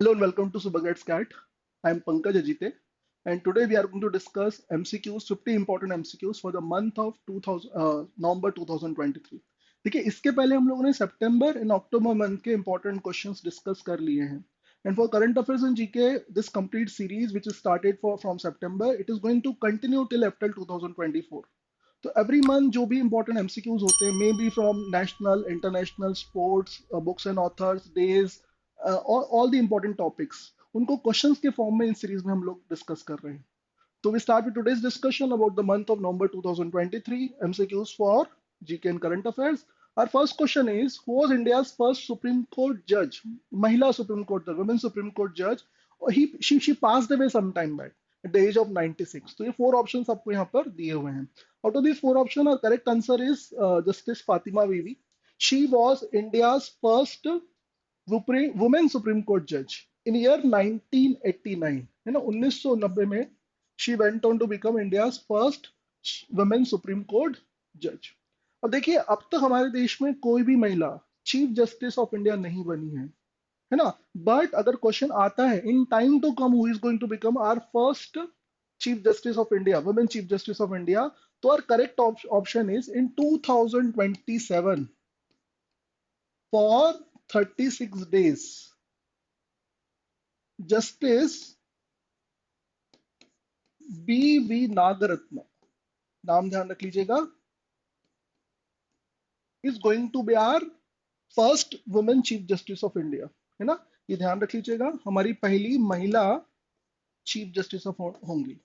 Hello and welcome to Subagats Cat. I am Pankaj Ajite, and today we are going to discuss MCQs, 50 important MCQs for the month of 2000 November 2023. देखिए, इसके पहले हम लोगों ने सितंबर and October month के important questions discuss कर लिए हैं. And for current affairs and GK, this complete series which is started from September, it is going to continue till April 2024. तो एवरी मंथ जो भी इंपॉर्टेंट एमसीक्यूज होते हैं, may be from national, international, sports, books and authors, days, all the important topics, उनको questions के form में इस series में हम लोग डिस्कस कर रहे हैं. तो we start with today's discussion about the month of November 2023 MCQs for GK and current affairs. Our first question is, who was India's first Supreme Court judge? Mahila Supreme Court judge, women Supreme Court judge. She passed away some time back at the age of 96. तो ये four options आपको यहाँ पर दिए हुए हैं. Out of these four options, our correct answer is Justice Fatima Bibi. She was India's first women Supreme Court judge in year 1989. है ना, 1990 में she went on to become India's first women Supreme Court judge. अब देखिए, अब तक हमारे देश में कोई भी महिला चीफ जस्टिस ऑफ इंडिया नहीं बनी है ना. बट अगर क्वेश्चन आता है in time to come who is going to become our first chief justice of India, women chief justice of India, तो our correct option is in 2027 for 36 days justice B V Nagarathna, नाम ध्यान रख लीजिएगा, is going to be our first women chief justice of India. है ना, ये ध्यान रख लीजिएगा, हमारी पहली महिला चीफ जस्टिस ऑफ होंगी.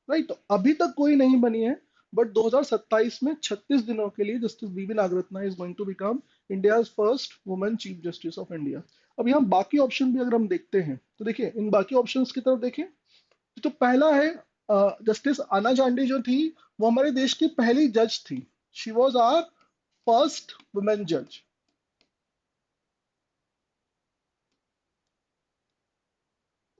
राइट, तो अभी तक कोई नहीं बनी है, बट 2027 में 36 दिनों के लिए justice BB Nagarathna is going to become India first women chief justice of India. अब यहाँ बाकी ऑप्शन भी अगर हम देखते हैं तो देखिए, इन बाकी ऑप्शंस की तरफ देखें तो पहला है जस्टिस आना चांडी जो थी, वो हमारे देश की पहली जज थी. She was our first women जज.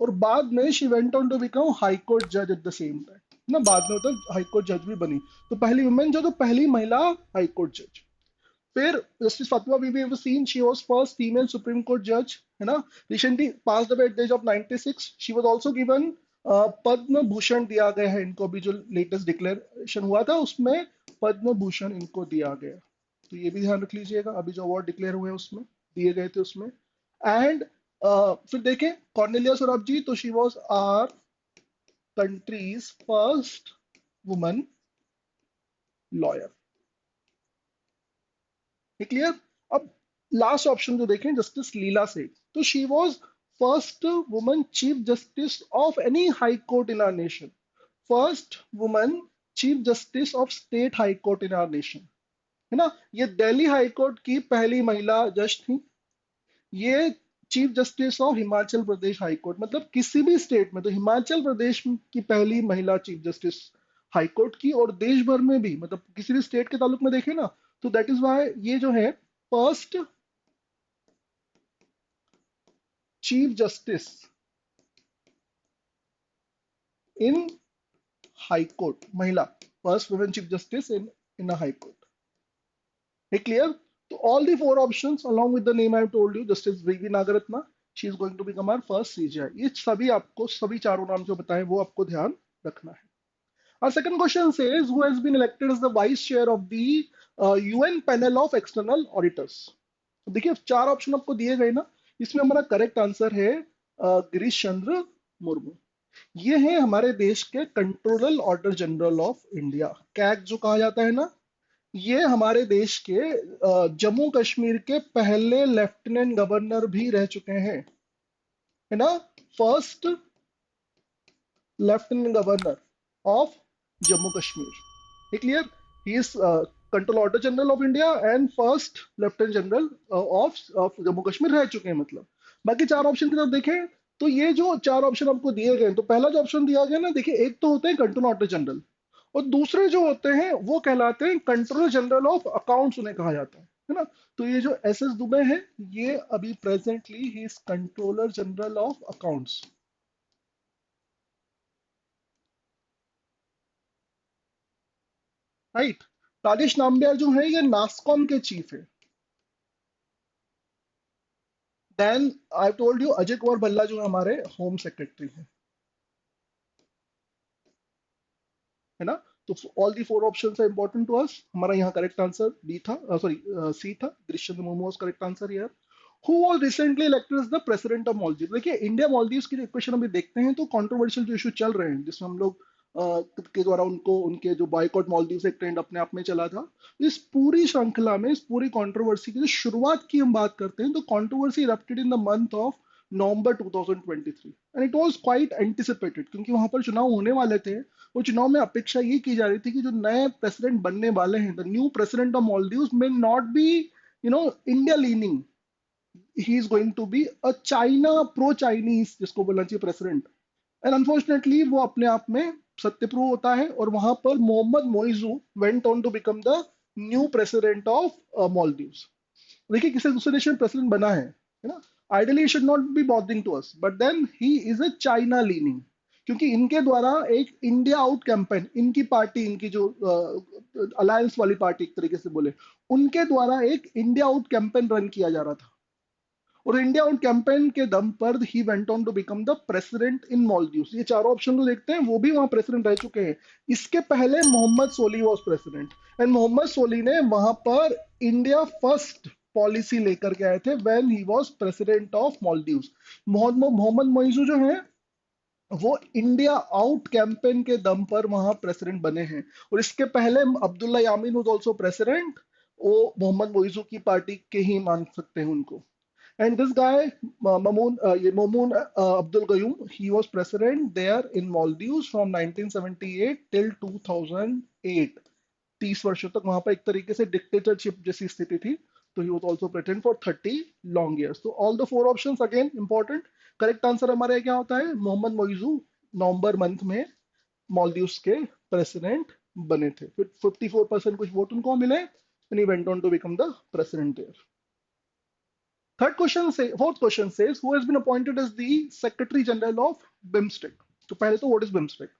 और बाद में she went on to become high court जज एट द सेम टाइम ना, बाद में तो हाई कोर्ट जज भी बनी. तो पहली वुमेन जो, तो पहली महिला हाई कोर्ट जज. फिर justice Fathima Beevi Wasim, she was first female supreme court जज, है ना, recently passed away at the age of 96. She was also given Padma Bhushan दिया गया है इनको, अभी जो लेटेस्ट डिक्लेरेशन हुआ था उसमें पद्म भूषण इनको दिया गया. तो ये भी ध्यान रख लीजिएगा, अभी जो अवार्ड डिक्लेयर हुए उसमें दिए गए थे उसमें. एंड फिर देखें कॉर्नेलिया सौरभ जी, तो she was our country's first woman lawyer. Clear. अब लास्ट ऑप्शन जो देखें जस्टिस लीला सेठ, तो she was first woman chief justice of any high court in our nation, first woman chief justice of state high court in our nation. है ना, ये Delhi high court की पहली महिला जज थी. ये chief justice of Himachal Pradesh high court, मतलब किसी भी स्टेट में, तो हिमाचल प्रदेश की पहली महिला चीफ जस्टिस हाई कोर्ट की, और देश भर में भी, मतलब किसी भी स्टेट के ताल्लुक में देखें ना, तो दैट इज वाई ये जो है first chief justice in high court, महिला, first women chief justice in a high court. है क्लियर. तो all the four options along with the name I have told you, justice VV Nagarathna, she is going to become our first CJI. ये सभी आपको, सभी चारों नाम जो बताए वो आपको ध्यान रखना है. Our second question says, who has been elected as the vice chair of the UN panel of external auditors? देखिए, चार ऑप्शन आपको दिए गए ना, इसमें हमारा करेक्ट आंसर है गिरीश चंद्र मुर्मू. ये है हमारे देश के controller auditor general of India, CAG जो कहा जाता है ना. ये हमारे देश के जम्मू कश्मीर के पहले लेफ्टिनेंट गवर्नर भी रह चुके हैं, है ना, first lieutenant governor of Jammu Kashmir. Clear. He is control auditor general of India and first lieutenant general of Jammu Kashmir रह चुके हैं. मतलब बाकी चार ऑप्शन की तरफ देखें तो ये जो चार ऑप्शन आपको दिए गए, तो पहला जो ऑप्शन दिया गया ना, देखिए, एक तो होते हैं कंट्रोल ऑडिटर जनरल, और दूसरे जो होते हैं वो कहलाते हैं कंट्रोलर जनरल ऑफ अकाउंट्स, उन्हें कहा जाता है ना. तो ये जो एस एस दुबे है, ये अभी presently he is controller general of accounts. Right. Rajesh Nambiar जो है, ये नास्कॉम के चीफ है. Then I told you Ajay Kumar Bhalla जो हमारे होम सेक्रेटरी हैं, है ना। तो all the four options are important to us. हमारा यहाँ करेक्ट आंसर बी था, सॉरी सी था, दृश्यंत मुर्मू was correct answer here. Who was recently elected as the president of Maldives. देखिए इंडिया मालदीव्स की जो इक्वेशन अभी देखते हैं तो कंट्रोवर्शियल जो इशू चल रहे हैं जिसमें हम लोग के द्वारा उनको उनके जो बॉयकॉट मालदीव से एक ट्रेंड अपने आप में चला था, इस पूरी श्रृंखला में इस पूरी कंट्रोवर्सी की जो शुरुआत की हम बात करते हैं तो controversy erupted in the month of November 2023 and it was quite anticipated क्योंकि वहां पर चुनाव होने वाले थे। वो चुनाव में अपेक्षा ये की जा रही थी कि जो नए प्रेसिडेंट बनने वाले हैं, the new president of Maldives may not be India leaning, he is going to be a China pro Chinese जिसको बोलना चाहिए प्रेसिडेंट। एंड अनफॉर्चुनेटली वो अपने आप में सत्य प्रूव होता है और वहां पर Mohammed Muizzu went on to become the new president of Maldives. देखिए किसी दूसरे देश में प्रेसिडेंट बना है ना, ideally should not be bothering to us but then he is a China leaning, क्योंकि इनके द्वारा एक इंडिया आउट कैंपेन, इनकी पार्टी, इनकी जो अलायंस वाली पार्टी एक तरीके से बोले, उनके द्वारा एक इंडिया आउट कैंपेन रन किया जा रहा था और इंडिया आउट कैंपेन के दम पर ही went on to become the president in Maldives. ये चारों ऑप्शन तो देखते हैं, वो भी वहां प्रेसिडेंट रह चुके हैं। इसके पहले मोहम्मद सोली वाज प्रेसिडेंट एंड मोहम्मद सोली ने वहां पर इंडिया फर्स्ट पॉलिसी लेकर के आए थे when he was president of Maldives. Mohammed Muizzu जो है वो इंडिया आउट कैंपेन के दम पर वहां प्रेसिडेंट बने हैं और इसके पहले अब्दुल्ला यामीन वाज आल्सो प्रेसिडेंट, वो मोहम्मद मोइजू की पार्टी के ही मान सकते हैं उनको। And this guy, Mamoon Abdul Gayoom, he was president there in Maldives from 1978 till 2008। 30 वर्षों तक वहां पर एक तरीके से डिक्टेटरशिप जैसी स्थिति थी। तो he was also president for 30 long years. तो all the four options again important. Correct answer हमारे क्या होता है, मोहम्मद मोइजू नवंबर मंथ में मालदीव्स के प्रेसिडेंट बने थे। फिर 54% कुछ वोट उनको मिले and he went on to become the president there। Fourth question says, who has been appointed as the Secretary General of BIMSTEC? तो पहले तो what is BIMSTEC?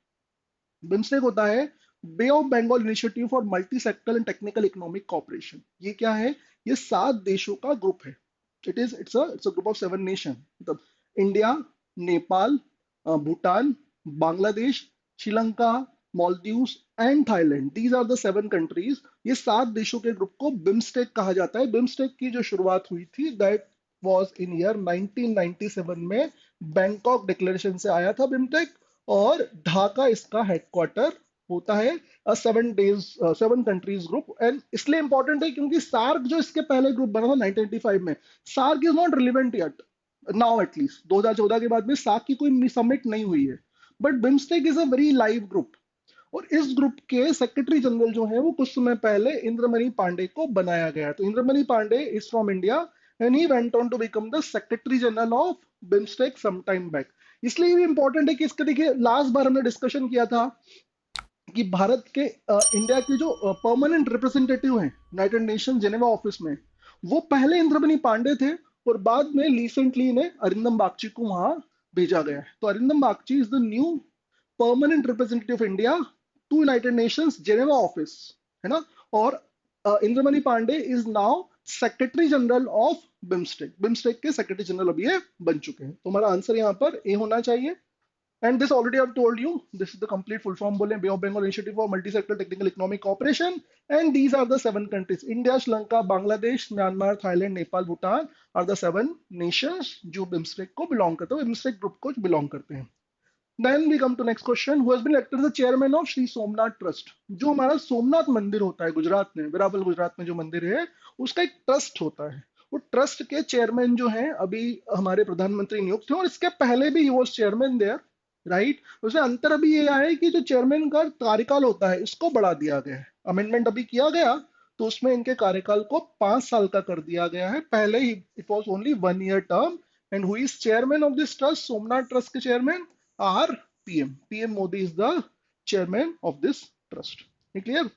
BIMSTEC होता है Bay of Bengal initiative for multi sector and technical economic cooperation. ये क्या है? ये 7 देशों का ग्रुप है। It's a group of 7 nation, मतलब India, Nepal, Bhutan, Bangladesh, Sri Lanka, Maldives and Thailand. These are the 7 countries. ये 7 देशों के ग्रुप को बिम्स्टेक कहा जाता है। बिम्स्टेक की जो शुरुआत हुई थी दैट वाज इन ईयर 1997 में, बैंकॉक डिक्लेरेशन से आया था बिम्स्टेक और ढाका इसका हेडक्वार्टर होता है। 7 कंट्रीज ग्रुप एंड इसलिए इंपॉर्टेंट है क्योंकि सार्क जो इसके पहले ग्रुप बना था 1995 में, SAARC is not relevant yet now, at least 2014 के बाद में सार्क की कोई समिट नहीं हुई है, but BIMSTEC is a very live group. और इस ग्रुप के सेक्रेटरी जनरल जो है वो कुछ समय पहले इंद्रमणि पांडे को बनाया गया। तो Indramani Pandey is from India and he went on to become the secretary general of BIMSTEC some time back. इसलिए भी इंपॉर्टेंट है कि इसके देखिए लास्ट बार हमने डिस्कशन किया था कि भारत के इंडिया के जो परमानेंट रिप्रेजेंटेटिव हैं यूनाइटेड नेशन जेनेवा ऑफिस में, वो पहले इंद्रमणि पांडे थे और बाद में रिसेंटली इन्हें अरिंदम बागची को वहां भेजा गया है। तो Arindam Bagchi is the new permanent representative of India to United Nations Geneva office, है ना। और Indramani Pandey is now secretary general of BIMSTEC. BIMSTEC के सेक्रेटरी जनरल अभी ये बन चुके हैं। तो हमारा आंसर यहाँ पर ए होना चाहिए। And this already I've told you, this is the complete full form बोले, Bay of Bengal Initiative for Multi-Sector Technical Economic Cooperation, and these are the 7 countries: India, Sri Lanka, Bangladesh, Myanmar, Thailand, Nepal, Bhutan are the 7 nations जो BIMSTEC को belong करते हैं, BIMSTEC group को belong करते हैं। Then we come to next question, who has been elected as the chairman of Shri Somnath Trust। जो हमारा सोमनाथ मंदिर होता है गुजरात में, वेरावल गुजरात में जो मंदिर है, उसका एक ट्रस्ट होता है। वो ट्रस्ट के चेयरमैन जो हैं अभी हमारे प्रधानमंत्री नियुक्त थे और इसके पहले भी he was chairman there, right. उसमें अंतर अभी ये है कि जो चेयरमैन का कार्यकाल होता है इसको बढ़ा दिया गया है, अमेंडमेंट अभी किया गया तो उसमें इनके कार्यकाल को 5 साल का कर दिया गया है। पहले ही it was only 1 year term. And who is chairman of this trust? Somnath trust के chairman are PM. PM Modi is the chairman of this trust। Clear?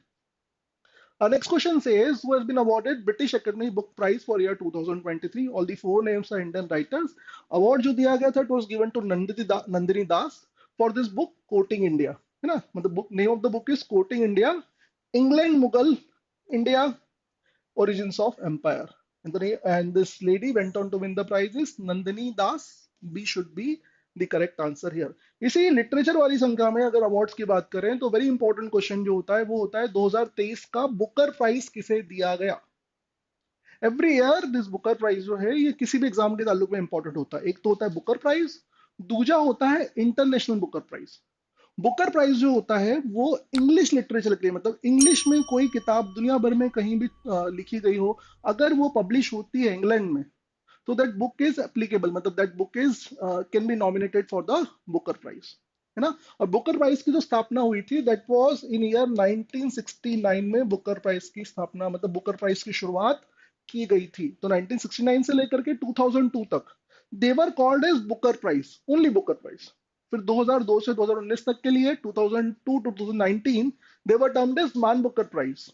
Next question says, who has been awarded British Academy Book Prize for year 2023? All the 4 names are Indian writers। Award जो दिया गया था it was given to Nandini Das for this book Courting India, है ना। मतलब book name of the book is Courting India, England, Mughal, India, Origins of Empire। And this lady went on to win the prize is Nandini Das. B should be the correct answer here. इसी literature वाली संख्या में अगर awards की बात करें तो very important question जो होता है वो होता है 2023 का बुकर प्राइज किसे दिया गया। Every year this Booker prize जो है ये किसी भी एग्जाम के ताल्लुक में इंपॉर्टेंट होता है। एक तो होता है बुकर प्राइज, दूसरा होता है international Booker prize. Booker prize जो होता है वो इंग्लिश लिटरेचर के लिए, मतलब इंग्लिश में कोई किताब दुनिया भर में कहीं भी लिखी गई हो, अगर वो पब्लिश होती है इंग्लैंड में, तो दैट बुक इज एप्लीकेबल, मतलब that book is can be nominated for the Booker prize, है ना। और बुकर प्राइज की जो स्थापना हुई थी दैट वाज इन ईयर 1969 में बुकर प्राइज की स्थापना, मतलब बुकर प्राइज की शुरुआत की गई थी। तो 1969 से लेकर के 2002 तक they were called as Booker prize, only Booker prize. फिर 2002 से 2019 तक के लिए 2002 to 2019 they were termed as Man Booker prize.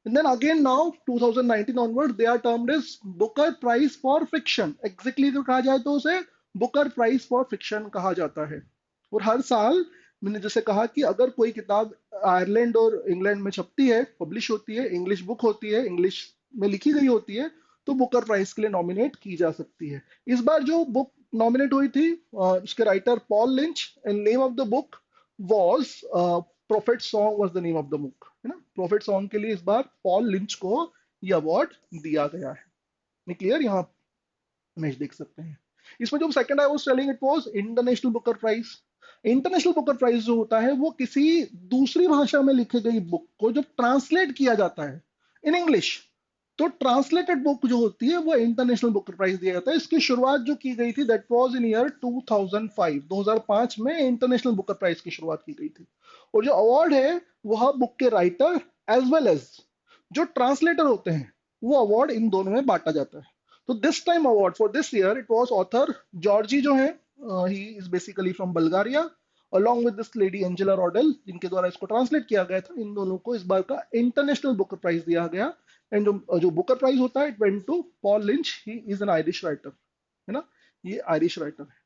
And then again now 2019 onwards they are termed as Booker Prize for Fiction. Exactly जो कहा जाए तो उसे Booker Prize for Fiction कहा जाता है। और हर साल मैंने जैसे कहा कि अगर कोई किताब आयरलैंड और इंग्लैंड में छपती है, पब्लिश होती है, इंग्लिश बुक होती है, इंग्लिश में लिखी गई होती है, तो बुकर प्राइज के लिए नॉमिनेट की जा सकती है। इस बार जो बुक नॉमिनेट हुई थी उसके writer Paul Lynch, and name of the book was Prophet Song was the name of the book, है ना। प्रोफेट सॉन्ग के लिए इस बार पॉल लिंच को ये अवार्ड दिया गया है। क्लियर, यहाँ इमेज देख सकते हैं। इसमें जो second I was telling it was international Booker prize. International Booker prize जो होता है वो किसी दूसरी भाषा में लिखी गई बुक को जब ट्रांसलेट किया जाता है इन इंग्लिश, तो ट्रांसलेटेड बुक जो होती है वो इंटरनेशनल बुकर प्राइज दिया जाता है। इसकी शुरुआत जो की गई थी दैट वाज इन ईयर 2005, 2005 में इंटरनेशनल बुकर प्राइज की शुरुआत की गई थी। और जो अवार्ड है वह बुक के राइटर एज वेल एज जो ट्रांसलेटर होते हैं वो अवार्ड इन दोनों में बांटा जाता है। तो this time award for this year it was author Georgi जो है, he is basically from Bulgaria, along with this lady Angela Rodel, जिनके द्वारा इसको ट्रांसलेट किया गया था। इन दोनों को इस बार का इंटरनेशनल बुकर प्राइज दिया गया। एंड जो बुकर प्राइज होता है it went to Paul Lynch, he is an Irish writer, है ना, ये आयरिश राइटर है।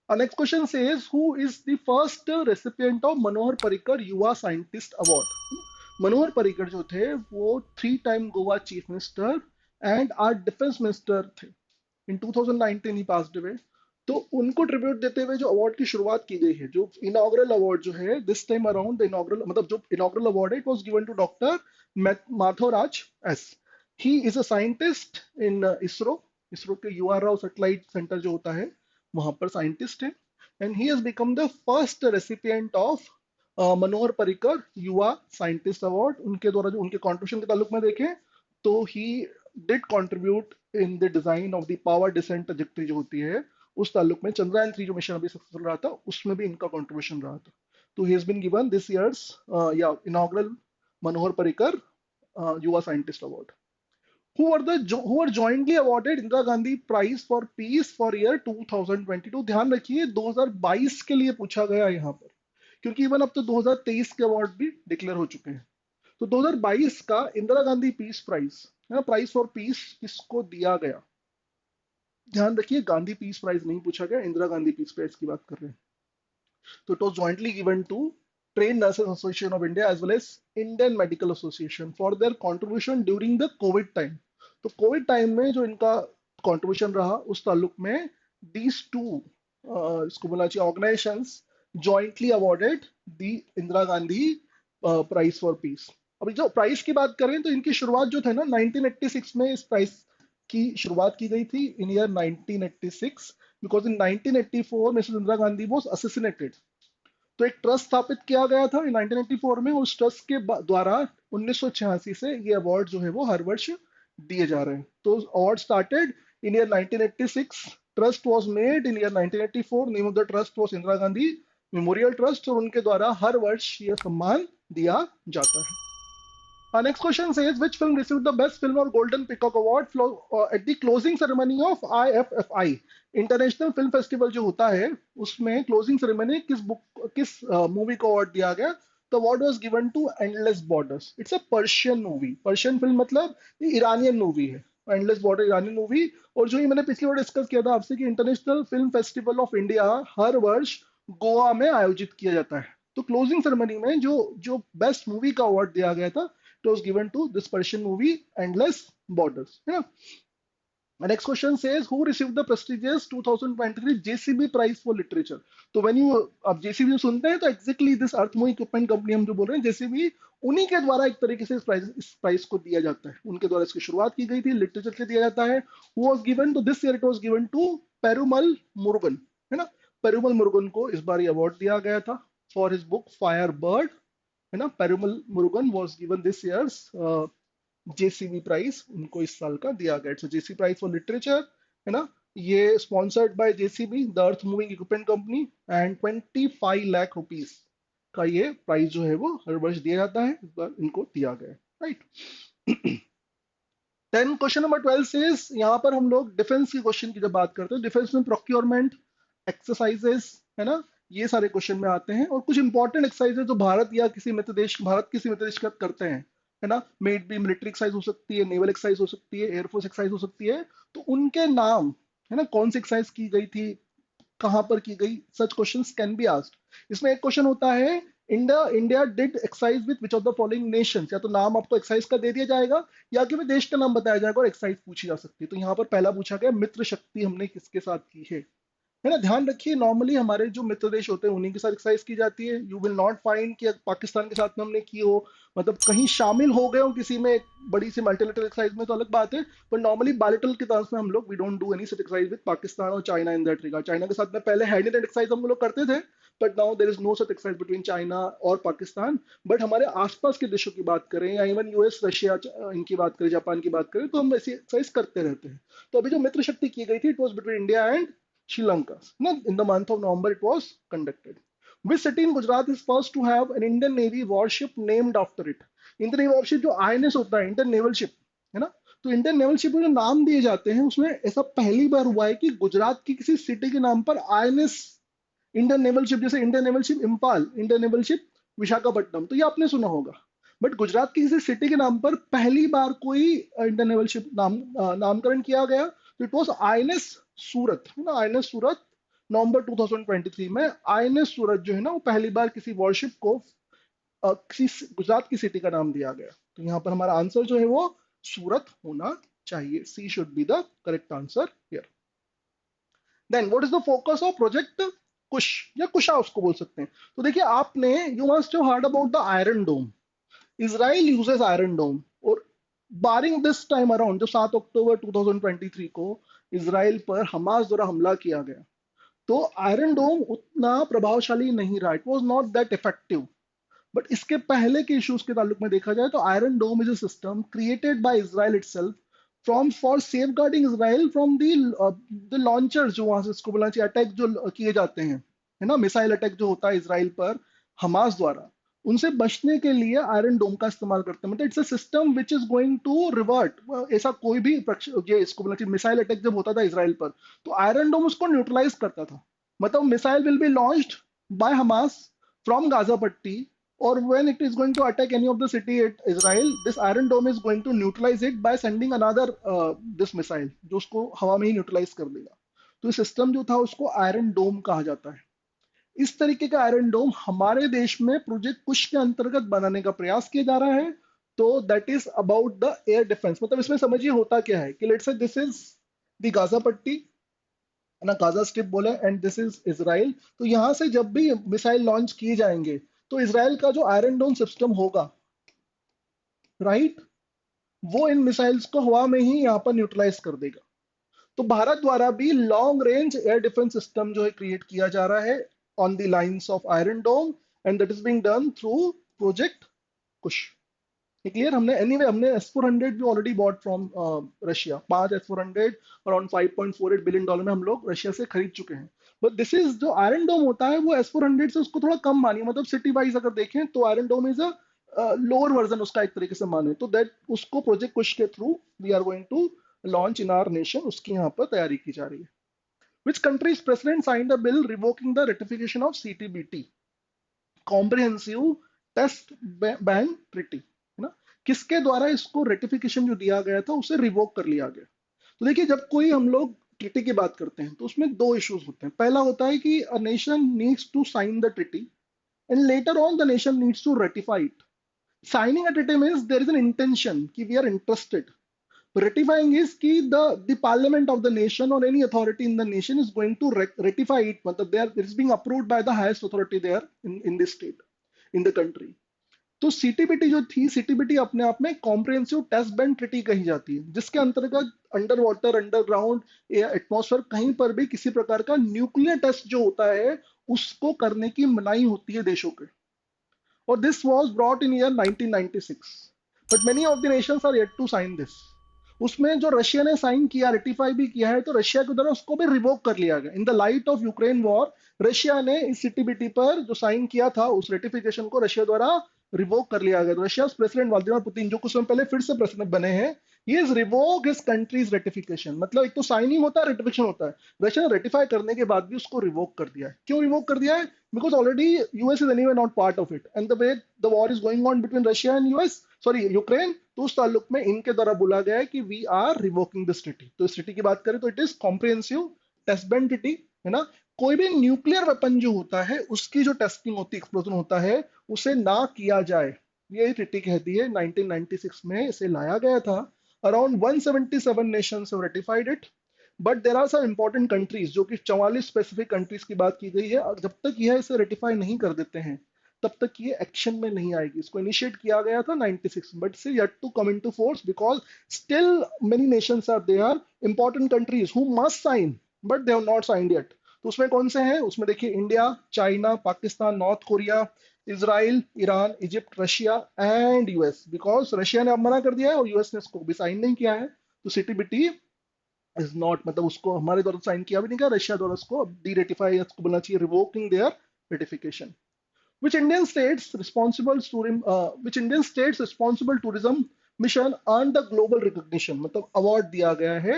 Our next question says, who is the first recipient of Manohar Parrikar युवा साइंटिस्ट अवार्ड। मनोहर पर्रिकर जो थे वो 3 time Goa chief minister and are defence minister थे। In 2019 he passed away. तो उनको ट्रिब्यूट देते हुए जो अवार्ड की शुरुआत की गई है, जो इनॉग्रल अवार्ड जो है this time around the inaugural, मतलब जो इनॉग्रल अवार्ड है it was given to doctor Madhavraj S. He is a scientist in ISRO. ISRO के यूआर राव सैटेलाइट सेंटर जो होता है वहां पर साइंटिस्ट है। And he has become the first recipient of Manohar Parrikar युवा साइंटिस्ट अवार्ड। उनके द्वारा जो उनके कॉन्ट्रीब्यूशन के ताल्लुक में देखें तो he did contribute in the design of the power descent trajectory जो होती है उस ताल्लुक में। चंद्रयान 3 जो मिशन अभी सक्सेसफुल रहा था उसमें भी इनका कॉन्ट्रीब्यूशन रहा था। तो he has been given this year's या इनॉग्रल मनोहर पर्रिकर युवा scientist award. who were jointly awarded Indira Gandhi prize for peace for year 2022। ध्यान रखिए 2022 के लिए पूछा गया यहाँ पर, क्योंकि इवन अब तो 2023 के अवार्ड भी डिक्लेयर हो चुके हैं। तो 2022 का इंदिरा गांधी पीस प्राइज, है ना, प्राइज फॉर पीस किसको दिया गया। ध्यान रखिए गांधी पीस प्राइज नहीं पूछा गया, इंदिरा गांधी पीस प्राइज की बात कर रहे हैं। तो it was jointly given to train nurses association of India as well as Indian medical association for their contribution during the covid time. तो कोविड टाइम में जो इनका कंट्रीब्यूशन रहा उस ताल्लुक में दीज टू इसको बोलना चाहिए organisations jointly awarded the Indira Gandhi prize for peace. अभी जो प्राइज की बात करें तो इनकी शुरुआत जो थे ना 1986 में इस प्राइज की शुरुआत की गई थी in year 1986, because in 1984 Mrs Indira Gandhi was assassinated. तो एक ट्रस्ट स्थापित किया गया था 1984 में। उस ट्रस्ट के द्वारा 1986 से ये अवार्ड जो है वो हर वर्ष दिए जा रहे हैं। तो award started in year 1986, trust was made in year 1984, name of the trust was Indira Gandhi memorial trust, और उनके द्वारा हर वर्ष ये सम्मान दिया जाता है। Our next question says, which film received the Best Film or Golden Peacock Award at the closing ceremony of IFFI international film festival जो होता है उसमें क्लोजिंग सेरेमनी किस मूवी को अवार्ड दिया गया। तो award was given to endless borders. It's a Persian movie, Persian film मतलब ये ईरानियन मूवी है। Endless border Iranian movie. और जो ये मैंने पिछली बार डिस्कस किया था आपसे कि international film festival of India हर वर्ष गोवा में आयोजित किया जाता है। तो क्लोजिंग सेरेमनी में जो जो बेस्ट मूवी का अवार्ड दिया गया था it was given to this Persian movie Endless Borders, है ना. The next question says who received the prestigious 2023 JCB prize for literature. तो when you अब JCB सुनते हैं तो exactly this earth movie equipment company हम जो बोल रहे हैं JCB, उन्हीं के द्वारा एक तरीके से इस प्राइज को दिया जाता है. उनके द्वारा इसकी शुरुआत की गई थी, लिटरेचर से दिया जाता है. Who was given to this year? It was given to Perumal Murugan, है ना. पेरुमल मुरुगन को इस बार अवार्ड दिया गया था फॉर हिज बुक फायरबर्ड, है ना. Perumal Murugan was given this year's JCB prize, उनको इस साल का दिया गया. It's JC prize for literature, है ना. ये sponsored by JCB, the earth moving equipment company, and 25 lakh rupees का ये प्राइज जो है वो हर वर्ष दिया जाता है. इस बार इनको दिया गया, राइट. देन क्वेश्चन नंबर 12 से यहाँ पर हम लोग डिफेंस की क्वेश्चन की जब बात करते हैं, डिफेंस में प्रोक्योरमेंट एक्सरसाइजेस, है ना, ये सारे क्वेश्चन में आते हैं. और कुछ इंपॉर्टेंट एक्सरसाइजेस जो भारत या किसी मित्र देश, भारत किसी मित्र देश करते हैं, है ना. मेड भी मिलिट्री एक्सरसाइज हो सकती है, नेवल एक्सरसाइज हो सकती है, एयरफोर्स एक्सरसाइज हो सकती है. तो उनके नाम, है ना, कौन सी एक्सरसाइज की गई थी, कहां पर की गई, सच क्वेश्चंस कैन बी आस्क्ड. इसमें एक क्वेश्चन होता है India did exercise with which of the following Nations. या तो नाम आपको एक्सरसाइज का दे दिया जाएगा या कि देश का नाम बताया जाएगा और एक्सरसाइज पूछी जा सकती है. तो यहाँ पर पहला पूछा गया मित्र शक्ति हमने किसके साथ की है ना. ध्यान रखिए नॉर्मली हमारे जो मित्र देश होते हैं उन्हीं के साथ एक्सरसाइज की जाती है. यू विल नॉट फाइंड कि पाकिस्तान के साथ में हमने की हो, मतलब कहीं शामिल हो गए हो किसी में बड़ी सी मल्टीलेटरल एक्सरसाइज में, तो अलग बात है. पर नॉर्मली बायलैटरल के तरफ में हम लोग we don't do any such exercise with Pakistan और China in that regard. China के साथ में पहले हैंड इन हैंड एक्सरसाइज हम लोग करते थे, but now there is no such exercise between China और पाकिस्तान. बट हमारे आसपास के देशों की बात करें या इवन यूएस रशिया इनकी बात करें, जापान की बात करें, तो हम ऐसी एक्सरसाइज करते रहते हैं. तो अभी जो मित्र शक्ति की गई थी it was between India and Sri Lanka. In the month of November, it was conducted. Which city in Gujarat is first to have an Indian Navy warship named after it? Indian Navy warship जो INS होता है, Indian Naval Ship, है ना. तो Indian naval ship में जो नाम दिए जाते हैं उसमें ऐसा पहली बार हुआ है कि गुजरात की किसी सिटी के नाम पर INS इंडियन नेवल शिप, जैसे Indian naval ship Imphal, Indian naval ship Visakhapatnam, तो ये आपने सुना होगा. बट गुजरात की किसी सिटी के नाम पर पहली बार कोई इंडियन नेवल शिप नामकरण किया गया. तो इट वॉज INS सूरत, है ना. INS सूरत नवंबर 2023 में INS सूरत जो है ना वो पहली बार किसी वॉरशिप को किसी गुजरात की सिटी का नाम दिया गया. तो यहाँ पर हमारा आंसर जो है वो सूरत होना चाहिए. C should be the correct answer here. Then what is the focus of project Kush या कुशा उसको बोल सकते हैं. तो देखिए आपने you must have heard about the iron dome. Israel uses iron dome, और बारिंग दिस टाइम अराउंड जो 7 अक्टूबर 2023 को इजराइल पर हमास द्वारा हमला किया गया, तो आयरन डोम उतना प्रभावशाली नहीं रहा. It was not that effective. But इसके पहले के इश्यूज के ताल्लुक में देखा जाए तो iron dome is a system created by Israel itself from for safeguarding Israel from the launchers, जो वहां से इसको बोलना चाहिए अटैक जो किए जाते हैं, है ना, मिसाइल अटैक जो होता है इजराइल पर हमास द्वारा, उनसे बचने के लिए आयरन डोम का इस्तेमाल करते हैं. मतलब it's a system which is going to revert. ऐसा कोई भी ये इसको बोलना चाहिए मिसाइल अटैक जब होता था इजराइल पर, तो आयरन डोम उसको न्यूट्रलाइज करता था. मतलब missile will be launched by Hamas from Gaza पट्टी, or when it is going to attack any of the city at Israel, this iron dome is going to neutralize it by sending another this missile, जो उसको हवा में ही neutralise कर देगा. तो ये system जो था उसको आयरन डोम कहा जाता है. इस तरीके का आयरन डोम हमारे देश में प्रोजेक्ट कुश के अंतर्गत बनाने का प्रयास किया जा रहा है. तो that is about the air defence. मतलब इसमें समझिए होता क्या है कि let's say this is the Gaza पट्टी, ना गाजा स्ट्रिप बोले, एंड दिस इज इजराइल. तो यहां से जब भी मिसाइल लॉन्च किए जाएंगे तो इजराइल का जो आयरन डोम सिस्टम होगा, राइट, वो इन मिसाइल्स को हवा में ही यहाँ पर न्यूट्रलाइज कर देगा. तो भारत द्वारा भी long range air defence system जो है क्रिएट किया जा रहा है on the lines of iron dome, and that is being done through project Kush. Clear. हमने S-400 भी already bought from Russia. 5 S-400 around $5.48 billion में हम लोग रशिया से खरीद चुके हैं. बट दिस इज जो आयरन डोम होता है वो S-400 से उसको थोड़ा कम मानिए. मतलब सिटी वाइज अगर देखें तो iron dome is a lower version उसका एक तरीके से माने. तो दैट उसको प्रोजेक्ट कुश के through we are going to launch in our nation. उसकी यहाँ पर तैयारी की जा रही है. Which country's president signed a bill revoking the ratification of CTBT, Comprehensive Test Ban Treaty, है ना. किसके द्वारा इसको रेटिफिकेशन जो दिया गया था उसे रिवोक कर लिया गया. तो देखिए जब कोई हम लोग ट्रिटी की बात करते हैं तो उसमें दो इश्यूज होते हैं. पहला होता है कि a nation needs to sign the treaty and later on the nation needs to ratify it. Signing a treaty means there is an intention कि we are interested. Ratifying is कि the parliament of the nation or any authority in the nation is going to ratify it. मतलब it is being approved by the highest authority there in this state, in the country. तो CTBT जो थी, CTBT अपने आप में comprehensive test ban treaty कही जाती है, जिसके अंतर्गत अंडर वाटर, अंडरग्राउंड, एटमॉस्फेयर कहीं पर भी किसी प्रकार का न्यूक्लियर टेस्ट जो होता है उसको करने की मनाही होती है देशों के। और this was brought in year 1996, but many of the nations are yet to sign this. उसमें जो रशिया ने साइन किया, रेटिफाई भी किया है, तो रशिया के द्वारा उसको भी रिवोक कर लिया गया। In the light of Ukraine war, Russia ने इस सीटीबीटी पर जो साइन किया था उस रेटिफिकेशन को रशिया द्वारा रिवोक कर लिया गया। रशिया प्रेसिडेंट व्लादिमीर पुतिन, जो कुछ समय पहले फिर से प्रेसिडेंट बने हैं, ये is revoke his countries ratification. मतलब एक तो साइनिंग होता है, रेटिफिकेशन होता है, रशिया ने रेटिफाई करने के बाद भी उसको रिवोक कर दिया है। क्यों रिवोक कर दिया है? Because already US is anyway not part of it, and the way the war is going on between Russia and US, sorry Ukraine, तो उस ताल्लुक में इनके द्वारा बोला गया है कि we are revoking this treaty. तो इस ट्रीटी की बात करें तो it is comprehensive test ban treaty, है ना। कोई भी न्यूक्लियर वेपन जो होता है उसकी जो टेस्टिंग होती है, एक्सप्लोजन होता है, उसे ना किया जाए, ये ट्रीटी कहती है। 1996 में इसे लाया गया था। Around 177 nations have ratified it, but there are some important countries, जो कि 44 स्पेसिफिक कंट्रीज की बात की गई है। और जब तक यह इसे रेटिफाई नहीं कर देते हैं तब तक ये एक्शन में नहीं आएगी। इसको इनिशिएट किया गया था 96, बट से yet to come into force because still many nations are there, important countries who must sign but they have not signed yet. तो उसमें कौन से हैं? उसमें देखिए India, China, Pakistan, North Korea, Israel, Iran, Egypt, Russia and US. Because Russia ने अब मना कर दिया है और यूएस ने इसको भी साइन नहीं किया है, तो सीटीबीटी इज नॉट, मतलब उसको हमारे द्वारा साइन किया भी नहीं गया, रशिया द्वारा उसको डी रेटिफाई, इसको बोलना चाहिए revoking their ratification. which Indian states responsible tourism which Indian states responsible tourism mission earned the global recognition, मतलब अवार्ड दिया गया है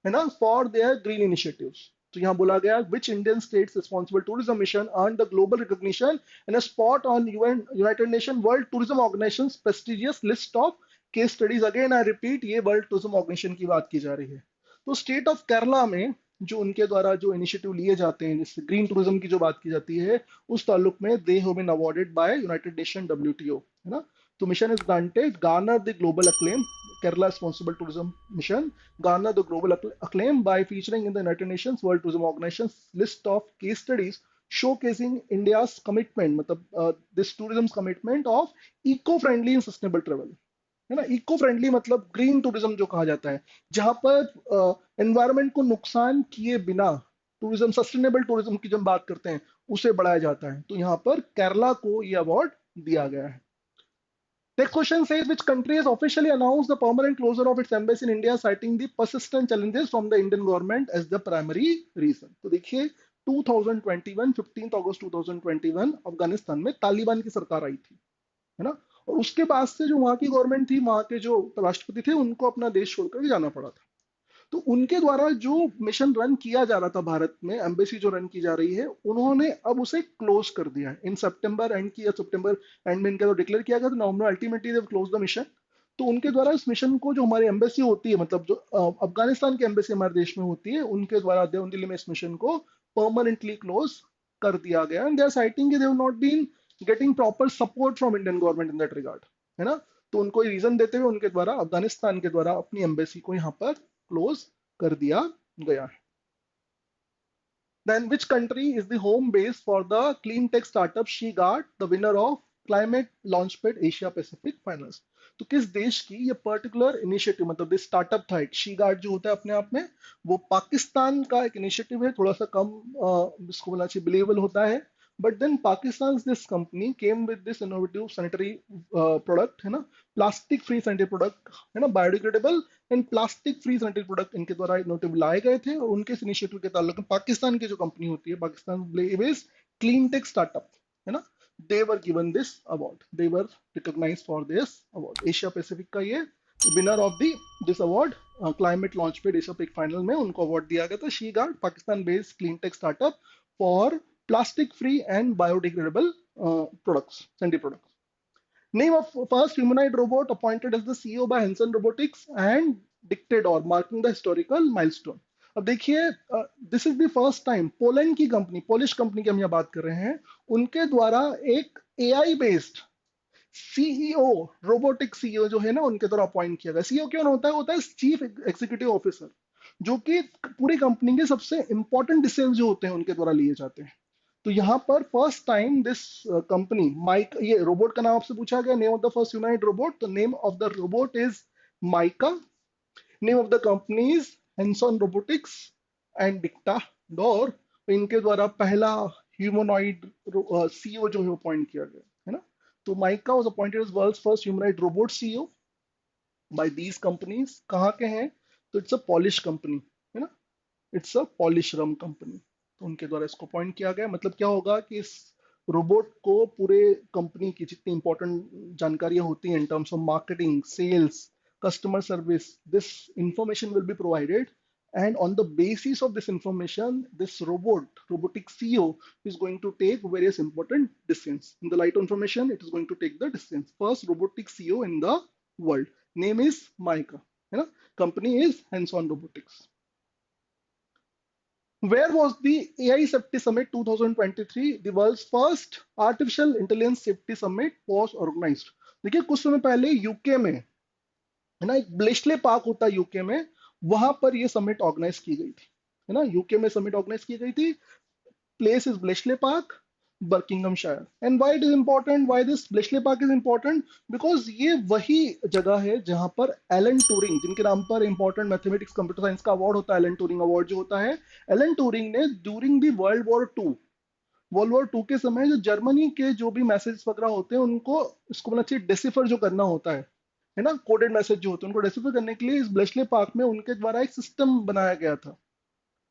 ना, फॉर देयर ग्रीन इनिशिएटिव्स। तो यहाँ बोला गया which Indian states responsible tourism mission earned the global recognition and a spot on UN United Nations World Tourism Organization's prestigious list of case studies। Again I repeat, ये world tourism organisation की बात की जा रही है। तो state of Kerala में जो उनके द्वारा जो इनिशिएटिव लिए जाते हैं, जिससे ग्रीन टूरिज्म की जो बात की जाती है, उस ताल्लुक में they have been awarded by United Nation WTO, है ना। तो mission is granted garner the global acclaim, Kerala Responsible Tourism Mission garner the global acclaim by featuring in the United Nations World Tourism Organization's list of case studies showcasing India's commitment, मतलब this tourism's commitment of eco-friendly and sustainable travel, है ना। Eco friendly मतलब green tourism जो कहा जाता है, जहां पर एनवायरनमेंट को नुकसान किए बिना टूरिज्म, सस्टेनेबल टूरिज्म की जब बात करते हैं उसे बढ़ाया जाता है। तो यहाँ पर केरला को ये अवार्ड दिया गया है। Next question says which country has officially announced the permanent closure of its embassy in India, citing the persistent challenges from the Indian government as the primary reason। तो देखिए 2021 15 अगस्त 2021 अफगानिस्तान में तालिबान की सरकार आई थी, है ना। और उसके बाद से जो वहां की गवर्नमेंट थी, वहां के जो राष्ट्रपति थे, उनको अपना देश छोड़कर भी जाना पड़ा था। तो उनके द्वारा जो मिशन रन किया जा रहा था भारत में, एम्बेसी जो रन की जा रही है, उन्होंने अब उसे क्लोज कर दिया है। इन सितंबर एंड की, या सितंबर एंड में इनका तो डिक्लेयर किया गया था, November ultimately they close the mission. तो उनके द्वारा इस मिशन को, जो हमारी एम्बेसी होती है, मतलब जो अफगानिस्तान की एम्बेसी हमारे देश में होती है, उनके द्वारा देव दिल्ली में इस मिशन को परमानेंटली क्लोज कर दिया गया। And they are citing they have not been getting proper support from Indian government in that regard, है ना। तो उनको रीजन देते हुए उनके द्वारा, अफगानिस्तान के द्वारा अपनी एम्बेसी को यहाँ पर क्लोज कर दिया गया है। Then which country is the home base for the clean tech startup Shigart, the winner of Climate Launchpad Asia Pacific Finals? तो किस देश की ये पर्टिकुलर इनिशिएटिव, मतलब this स्टार्टअप था, एक शीगार्ड जो होता है अपने आप में, वो पाकिस्तान का एक इनिशिएटिव है। थोड़ा सा कम इसको बोलना चाहिए बिलीवेबल होता है, but then Pakistan this company came with this innovative sanitary product, है ना, प्लास्टिक फ्री सैनिटरी प्रोडक्ट, है ना, biodegradable and plastic free sanitary product इनके द्वारा इनोवेटिव लाए गए थे। और उनके इस इनिशिएटिव के ताल्लुक में पाकिस्तान की जो कंपनी होती है, Pakistan based clean tech startup, है ना, they were given this award, they were recognized for this award। Asia Pacific का ये winner of the this award, climate launch पे एशिया पैसिफिक फाइनल में उनको अवार्ड दिया गया था। She guard, Pakistan based clean tech startup for plastic free and biodegradable products, scented products। Name of first humanoid robot appointed as the CEO by Hanson Robotics and Dictador, marking the historical milestone। अब देखिए, this is the first time Poland की company, Polish company की हम यहाँ बात कर रहे हैं, उनके द्वारा एक AI based CEO, robotic CEO जो है ना, उनके द्वारा अपॉइंट किया गया। सीईओ क्यों होता है चीफ एग्जीक्यूटिव ऑफिसर, जो कि पूरी कंपनी के सबसे इंपॉर्टेंट डिसीजन जो होते हैं उनके द्वारा लिए जाते हैं। तो यहाँ पर first time this company Mike, ये रोबोट का नाम आपसे पूछा गया, name of the first humanoid robot, तो name of the robot is Mika, name of the company is Hanson Robotics and Dictador. इनके द्वारा पहला ह्यूमनॉइड सीईओ जो है अपॉइंट किया गया है ना। तो Mika was appointed as world's first humanoid robot CEO by these companies. कहाँ के हैं? तो इट्स अ पॉलिश कंपनी है ना, it's a polish rum company. तो उनके द्वारा इसको अपॉइंट किया गया। मतलब क्या होगा कि इस रोबोट को पूरे कंपनी की जितनी इंपॉर्टेंट जानकारियां होती हैं in terms of marketing, sales, customer service, this information will be provided, and on the basis of this information this robotic CEO is going to take various important decisions. In the light of information it is going to take the decisions. First robotic CEO in the world, name is Maika, you know, company is Hands-on Robotics. Where was the AI Safety Summit 2023? The world's first artificial intelligence safety summit was organized. देखिए कुछ समय पहले UK में है ना, एक ब्लेशले park होता है यूके में, वहां पर ये समिट ऑर्गेनाइज की गई थी है ना। यूके में समिट ऑर्गेनाइज की गई थी। place is Bletchley Park, Buckinghamshire. And why it is important? Why this Bletchley Park is important? Because ये वही जगह है जहां पर एलन टूरिंग, जिनके नाम पर इंपॉर्टेंट मैथमेटिक्स कंप्यूटर साइंस का अवार्ड होता है, एलन टूरिंग अवार्ड जो होता है, एलन टूरिंग ने during the world war two के समय जो जर्मनी के जो भी मैसेज वगैरह होते हैं उनको, इसको बोलना चाहिए डेसिफर जो करना होता है ना, कोडेड मैसेज जो होते हैं उनको डेसिफर करने के लिए इस ब्लेशले पार्क में उनके द्वारा एक सिस्टम बनाया गया था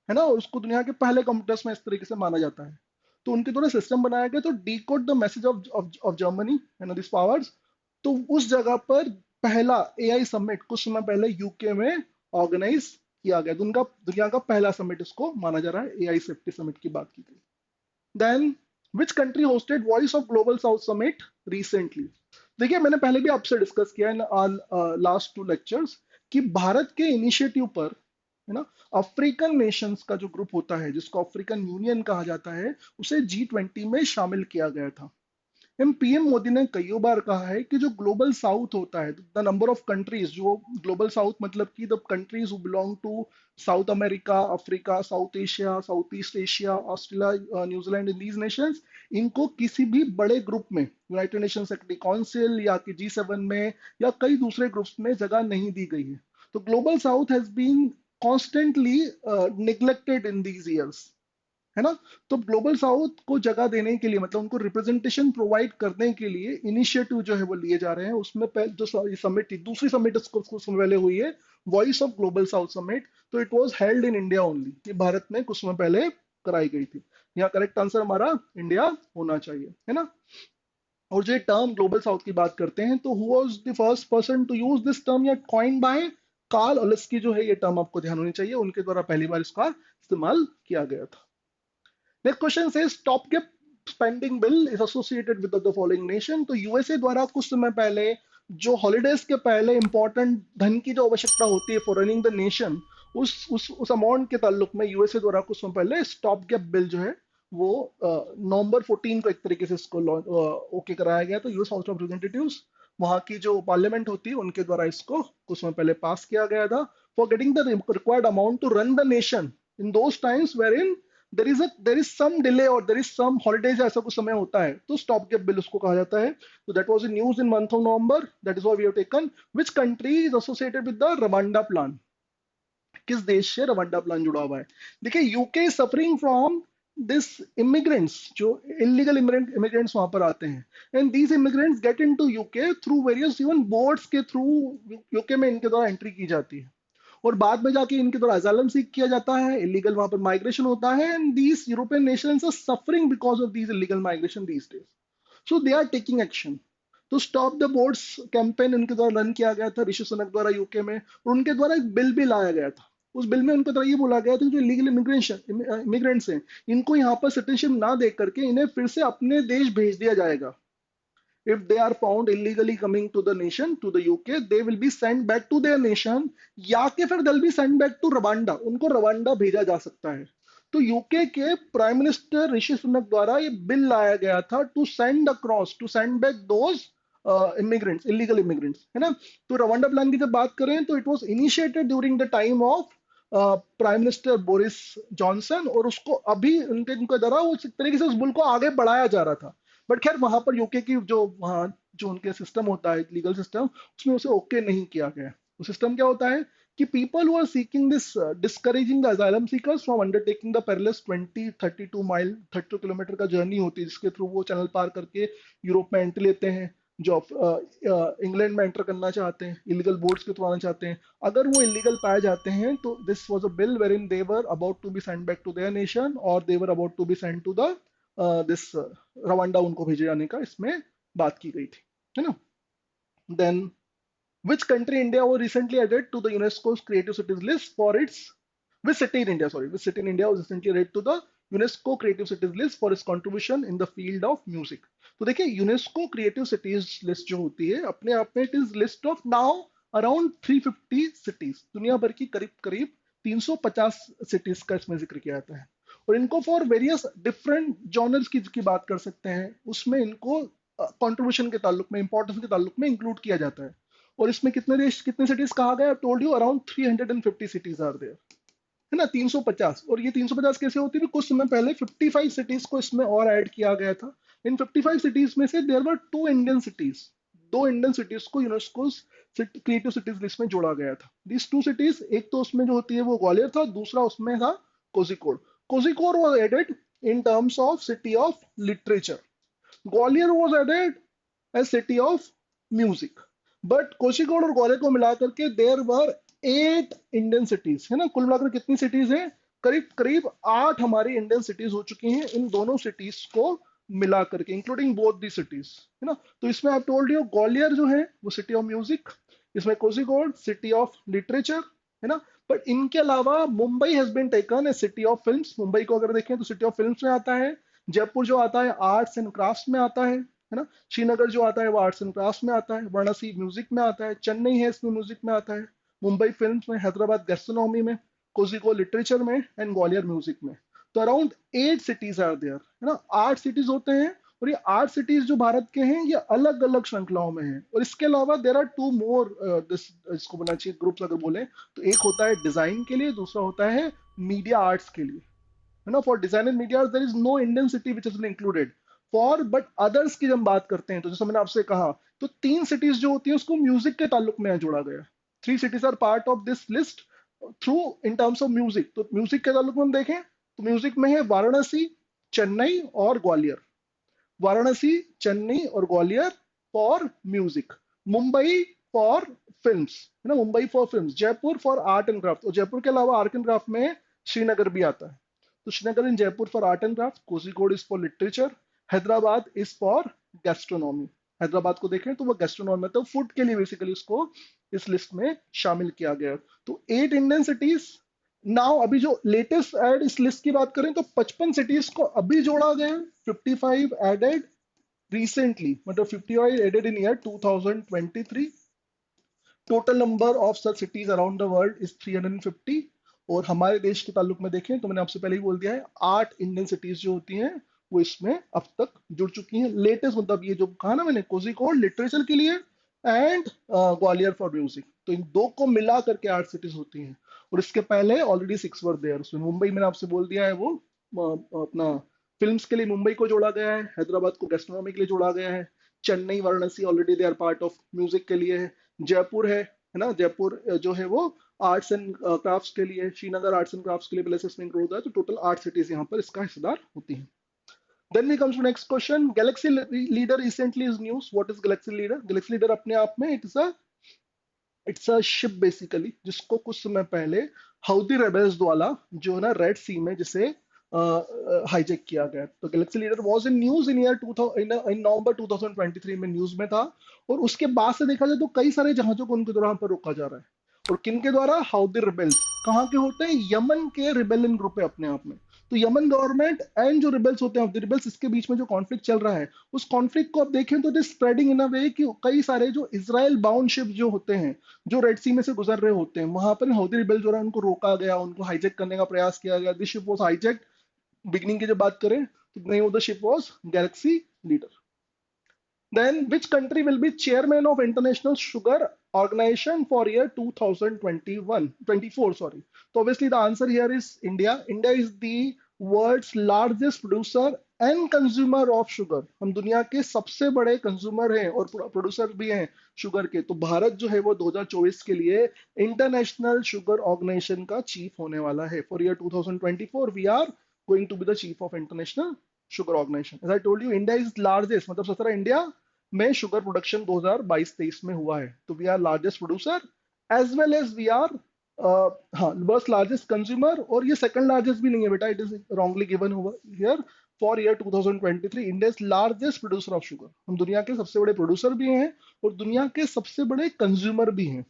है ना। और उसको दुनिया के पहले कंप्यूटर्स में इस तरीके से माना जाता है। तो उनके द्वारा सिस्टम बनाया गया तो decode the message of Germany है ना, दिस पावर्स। तो उस जगह पर पहला एआई समिट कुछ समय पहले यूके में ऑर्गेनाइज किया गया। दुनिया का पहला समिट इसको माना जा रहा है, एआई सेफ्टी समिट की बात की गई। Then which country hosted voice of global south summit recently? देखिए मैंने पहले भी आपसे डिस्कस किया इन लास्ट 2 लेक्चर्स कि भारत के इनिशिएटिव पर है ना, अफ्रीकन नेशंस का जो ग्रुप होता है जिसको अफ्रीकन यूनियन कहा जाता है, उसे G20 में शामिल किया गया था। पीएम मोदी ने कई बार कहा है कि जो ग्लोबल साउथ होता है, द नंबर ऑफ कंट्रीज, जो ग्लोबल साउथ मतलब कि the countries who belong to South America, Africa, South Asia, South East Asia, Australia, New Zealand, in these nations, इनको किसी भी बड़े ग्रुप में, यूनाइटेड नेशन सेक्रेटरी काउंसिल या कि G7 में या कई दूसरे ग्रुप्स में जगह नहीं दी गई है। तो global south has been constantly neglected in these years है ना। तो ग्लोबल साउथ को जगह देने के लिए, मतलब उनको रिप्रेजेंटेशन प्रोवाइड करने के लिए इनिशिएटिव जो है वो लिए जा रहे हैं। उसमें जो समिट थी, दूसरी समिट इसको कुछ समय पहले हुई है, voice of global south summit. तो it was held in India only, ये भारत में कुछ समय पहले कराई गई थी। यहाँ करेक्ट आंसर हमारा इंडिया होना चाहिए है ना। और जो टर्म ग्लोबल साउथ की बात करते हैं, तो who was the first person to use this term या कॉइन बाय कार्ल ओलेस्की, जो है ये टर्म आपको ध्यान होनी चाहिए, उनके द्वारा पहली बार इसका इस्तेमाल किया गया था। Next question says stopgap spending bill is associated with the following nation. तो यूएसए द्वारा कुछ समय पहले जो हॉलीडेज के पहले इंपॉर्टेंट धन की जो आवश्यकता होती है फॉर रनिंग द नेशन, उस अमाउंट के ताल्लुक में यूएसए द्वारा कुछ समय पहले स्टॉप गैप बिल जो है वो नवंबर 14 को एक तरीके से इसको ओके कराया गया। तो यूएस हाउस ऑफ रिप्रेजेंटेटिव्स, वहां की जो पार्लियामेंट होती है, उनके द्वारा इसको कुछ समय पहले पास किया गया था, for getting the required amount to run the nation in those times were in there is some delay or there is some holidays, ऐसा कुछ समय होता है, तो स्टॉप गैप बिल उसको कहा जाता है। तो that was in news in month of November, that is why we have taken. Which country is associated with the Rwanda plan? किस देश से रवांडा प्लान जुड़ा हुआ है? देखिए UK is suffering from this immigrants, जो इलीगल इमिग्रेंट्स वहां पर आते हैं, and these immigrants get into UK through various even boats के थ्रू यूके में इनके द्वारा एंट्री की जाती है, और बाद में जाके इनके द्वारा असाइलम सीख किया जाता है, इलीगल वहां पर माइग्रेशन होता है, and these European nations are suffering because of these illegal migration these days, so they are taking action. तो स्टॉप द बोर्ड्स कैंपेन उनके द्वारा रन किया गया था ऋषि सुनक द्वारा यूके में, और उनके द्वारा एक बिल भी लाया गया था। उस बिल में उनके द्वारा ये बोला गया था कि जो इलीगल इमिग्रेंट्स हैं, इनको यहाँ पर सिटीजनशिप ना दे करके इन्हें फिर से अपने देश भेज दिया जाएगा। If they are found illegally coming to the nation, to the UK, they will be sent back to their nation, या कि फिर they'll be sent back to Rwanda, उनको रवांडा भेजा जा सकता है। तो यूके के प्राइम मिनिस्टर ऋषि सुनक द्वारा ये बिल लाया गया था to send across, to send back those immigrants, illegal immigrants, है ना। तो रवांडा प्लान की जब बात करें तो it was initiated during the time of prime minister Boris Johnson, और उसको अभी उनके द्वारा उस तरीके से उस बिल को आगे बढ़ाया जा रहा था। बट खैर वहां पर यूके की जो वहाँ जो उनके सिस्टम होता है, लीगल सिस्टम, उसमें उसे ओके नहीं किया गया। वो सिस्टम क्या होता है कि people who are seeking this, discouraging the asylum seekers from undertaking the perilous 20-32 mile 32 kilometre का जर्नी होती है, जिसके थ्रू वो चैनल पार करके यूरोप में एंट्री लेते हैं, जो इंग्लैंड में एंटर करना चाहते हैं, इलीगल बोट्स के थ्रू आना चाहते हैं। अगर वो इलीगल पाए जाते हैं तो this was a bill where in they were about to be send back to their nation, और they were about to be send to the this Rwanda, उनको भेजे जाने का इसमें बात की गई थी, है ना। Then which country India was recently added to the UNESCO's Creative Cities list for its which city in India, sorry, which city in India was recently added to the UNESCO Creative Cities list for its contribution in the field of music? तो देखिए UNESCO creative cities list जो होती है अपने आप में, it is list of now around 350 cities, दुनिया भर की करीब करीब 350 सिटीज का इसमें जिक्र किया जाता है। और इनको फॉर वेरियस डिफरेंट जॉनर्स की बात कर सकते हैं, उसमें इनको कंट्रीब्यूशन के ताल्लुक में, इंपॉर्टेंस के ताल्लुक में इंक्लूड किया जाता है। और इसमें कितने देश, कितने सिटीज कहा गया, told you around 350 cities are there, है ना, 350। और ये 350 कैसे होती है, कुछ समय पहले 55 सिटीज को इसमें और ऐड किया गया था। इन 55 सिटीज में से there were 2 Indian cities, 2 Indian cities को यूनेस्को क्रिएटिव सिटीज लिस्ट में जोड़ा गया था। दिस 2 सिटीज, एक तो उसमें जो होती है वो ग्वालियर था, दूसरा उसमें था Kozhikode. Kozhikode was added in terms of city of literature, Gwalior was added as city of music. But Kozhikode और ग्वालियर को मिलाकर के देयर वर 8 इंडियन सिटीज, है ना। कुल मिलाकर कितनी सिटीज हैं, करीब करीब 8 हमारी इंडियन सिटीज हो चुकी हैं इन दोनों सिटीज को मिला करके, इंक्लूडिंग बोथ दी सिटीज, है ना। तो इसमें आप टोल्ड यू ग्वालियर जो है वो सिटी ऑफ म्यूजिक, इसमें कोझिकोड सिटी ऑफ लिटरेचर, है ना। बट इनके अलावा Mumbai has been taken a city of films, Mumbai को अगर देखें तो सिटी ऑफ फिल्म्स में आता है। जयपुर जो आता है आर्ट्स एंड क्राफ्ट्स में आता है ना। श्रीनगर जो आता है वो आर्ट्स एंड क्राफ्ट्स में आता है। वाराणसी म्यूजिक में आता है। चेन्नई है इसमें म्यूजिक में आता है। मुंबई फिल्म्स में, हैदराबाद गैस्ट्रोनॉमी में, कोझिकोड लिटरेचर में, एंड ग्वालियर म्यूजिक में। तो अराउंड 8 सिटीज आर देयर, है ना, 8 सिटीज होते हैं। और ये 8 सिटीज जो भारत के हैं ये अलग अलग श्रृंखलाओं में हैं। और इसके अलावा देर आर 2 मोर, इसको बोलना चाहिए ग्रुप्स अगर बोले तो, एक होता है डिजाइन के लिए, दूसरा होता है मीडिया आर्ट्स के लिए, है ना। For design and media there is no Indian city which is been included for, but others की जब बात करते हैं तो जैसे मैंने आपसे कहा, तो 3 सिटीज जो होती है उसको म्यूजिक के ताल्लुक में जोड़ा गया। 3 cities are part of this list through in terms of music. तो म्यूजिक के ताल्लुक में हम देखें तो म्यूजिक में है वाराणसी, चेन्नई और ग्वालियर। वाराणसी, चेन्नई और Gwalior for music. Mumbai for films, है ना, Mumbai for films. Jaipur for art and craft, और जयपुर के अलावा आर्ट एंड क्राफ्ट में श्रीनगर भी आता है। तो Srinagar in Jaipur for art and craft, Kozhikode is for literature, Hyderabad is for gastronomy. Hyderabad को देखें तो वो गैस्ट्रोनॉमी में, तो फूड के लिए बेसिकली उसको इस लिस्ट में शामिल किया गया। तो 8 इंडियन सिटीज। नाउ अभी जो लेटेस्ट ऐड इस लिस्ट की बात करें तो 55 सिटीज को अभी जोड़ा गया, 55 एडेड recently, मतलब 55 added in year 2023. Total number of such cities around the world is 350। और हमारे देश के ताल्लुक में देखें तो मैंने आपसे पहले ही बोल दिया है, 8 इंडियन सिटीज जो होती हैं वो इसमें अब तक जुड़ चुकी हैं। लेटेस्ट मतलब ये जो कहा ना मैंने, कोझिकोड लिटरेचर के लिए एंड ग्वालियर फॉर म्यूजिक, तो इन दो को मिला करके 8 सिटीज होती हैं। और इसके पहले ऑलरेडी 6 वर देयर। उसमें मुंबई मैंने आपसे बोल दिया है वो अपना फिल्म्स के लिए मुंबई को जोड़ा गया है। हैदराबाद को गैस्ट्रोनॉमी के लिए जोड़ा गया है। Chennai, Varanasi already they are part of music के लिए है। जयपुर है ना, जयपुर जो है वो आर्ट्स एंड क्राफ्ट्स के लिए, श्रीनगर आर्ट्स एंड क्राफ्ट्स के लिए पहले से इसमें इंक्लूड होता है। तो टोटल 8 सिटीज यहाँ पर इसका हिस्सेदार होती हैं। Then we comes to next question, galaxy leader recently is news. What is galaxy leader? Galaxy leader अपने आप में इट्स अ शिप बेसिकली, जिसको कुछ समय पहले हाउदी रेबल्स द्वारा जो है ना रेड सी में जिसे हाईजैक किया गया। तो Galaxy leader was in news in year 2000, इन नवंबर 2023 में न्यूज में था। और उसके बाद से देखा जाए तो कई सारे जहाजों को उनके द्वारा पर रोका जा रहा है। और किन के द्वारा? हाउदी रिबेल्स। कहाँ के होते हैं? यमन के रिबेलियन ग्रुप है अपने आप में। तो यमन गवर्नमेंट एंड जो रिबेल्स होते हैं, हाउदी रिबेल्स, इसके बीच में जो कॉन्फ्लिक्ट चल रहा है, उस कॉन्फ्लिक्ट को आप देखें तो it is spreading in a वे कि कई सारे जो इजराइल बाउंड शिप जो होते हैं, जो रेड सी में से गुजर रहे होते हैं, वहां पर हाउदी रिबेल जो है उनको रोका गया, उनको हाईजैक करने का प्रयास किया गया। This ship was hijacked. Beginning की जब बात करें तो name of the ship was Galaxy leader. Then, which country will be chairman of International Sugar Organization for year 2021, 24? Sorry. So obviously the answer here is India. India is the world's largest producer and consumer of sugar. हम दुनिया के सबसे बड़े consumer हैं और producer भी हैं sugar के. तो भारत जो है वो 2024 के लिए इंटरनेशनल शुगर ऑर्गेनाइजेशन का चीफ होने वाला है. For year 2024 we are going to be the chief of international sugar organization. As I told you, India is largest, मतलब सबसे इंडिया में शुगर प्रोडक्शन 2022-23 में हुआ है. तो we are largest producer as well as we are हाँ बस largest consumer. और ये सेकंड लार्जेस्ट भी नहीं है बेटा, it is wrongly given here. For year 2023 India is largest producer of sugar. हम दुनिया के सबसे बड़े प्रोड्यूसर भी हैं और दुनिया के सबसे बड़े कंज्यूमर भी हैं,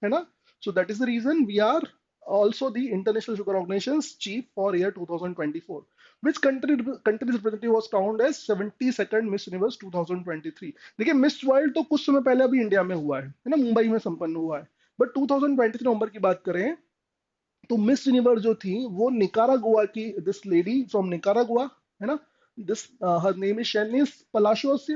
है ना. So that is the reason we are also the International Sugar Organization's chief for year 2024. Which country's representative was crowned as 72nd Miss Universe 2023? देखिए मिस वर्ल्ड तो कुछ समय पहले अभी इंडिया में हुआ है ना, मुंबई में संपन्न हुआ है. बट 2023 नवंबर की बात करें तो मिस यूनिवर्स जो थी वो निकारागुआ की, दिस लेडी फ्रॉम निकारागुआ, है ना, दिस हर नेम इज शेनिस पलाशियोस,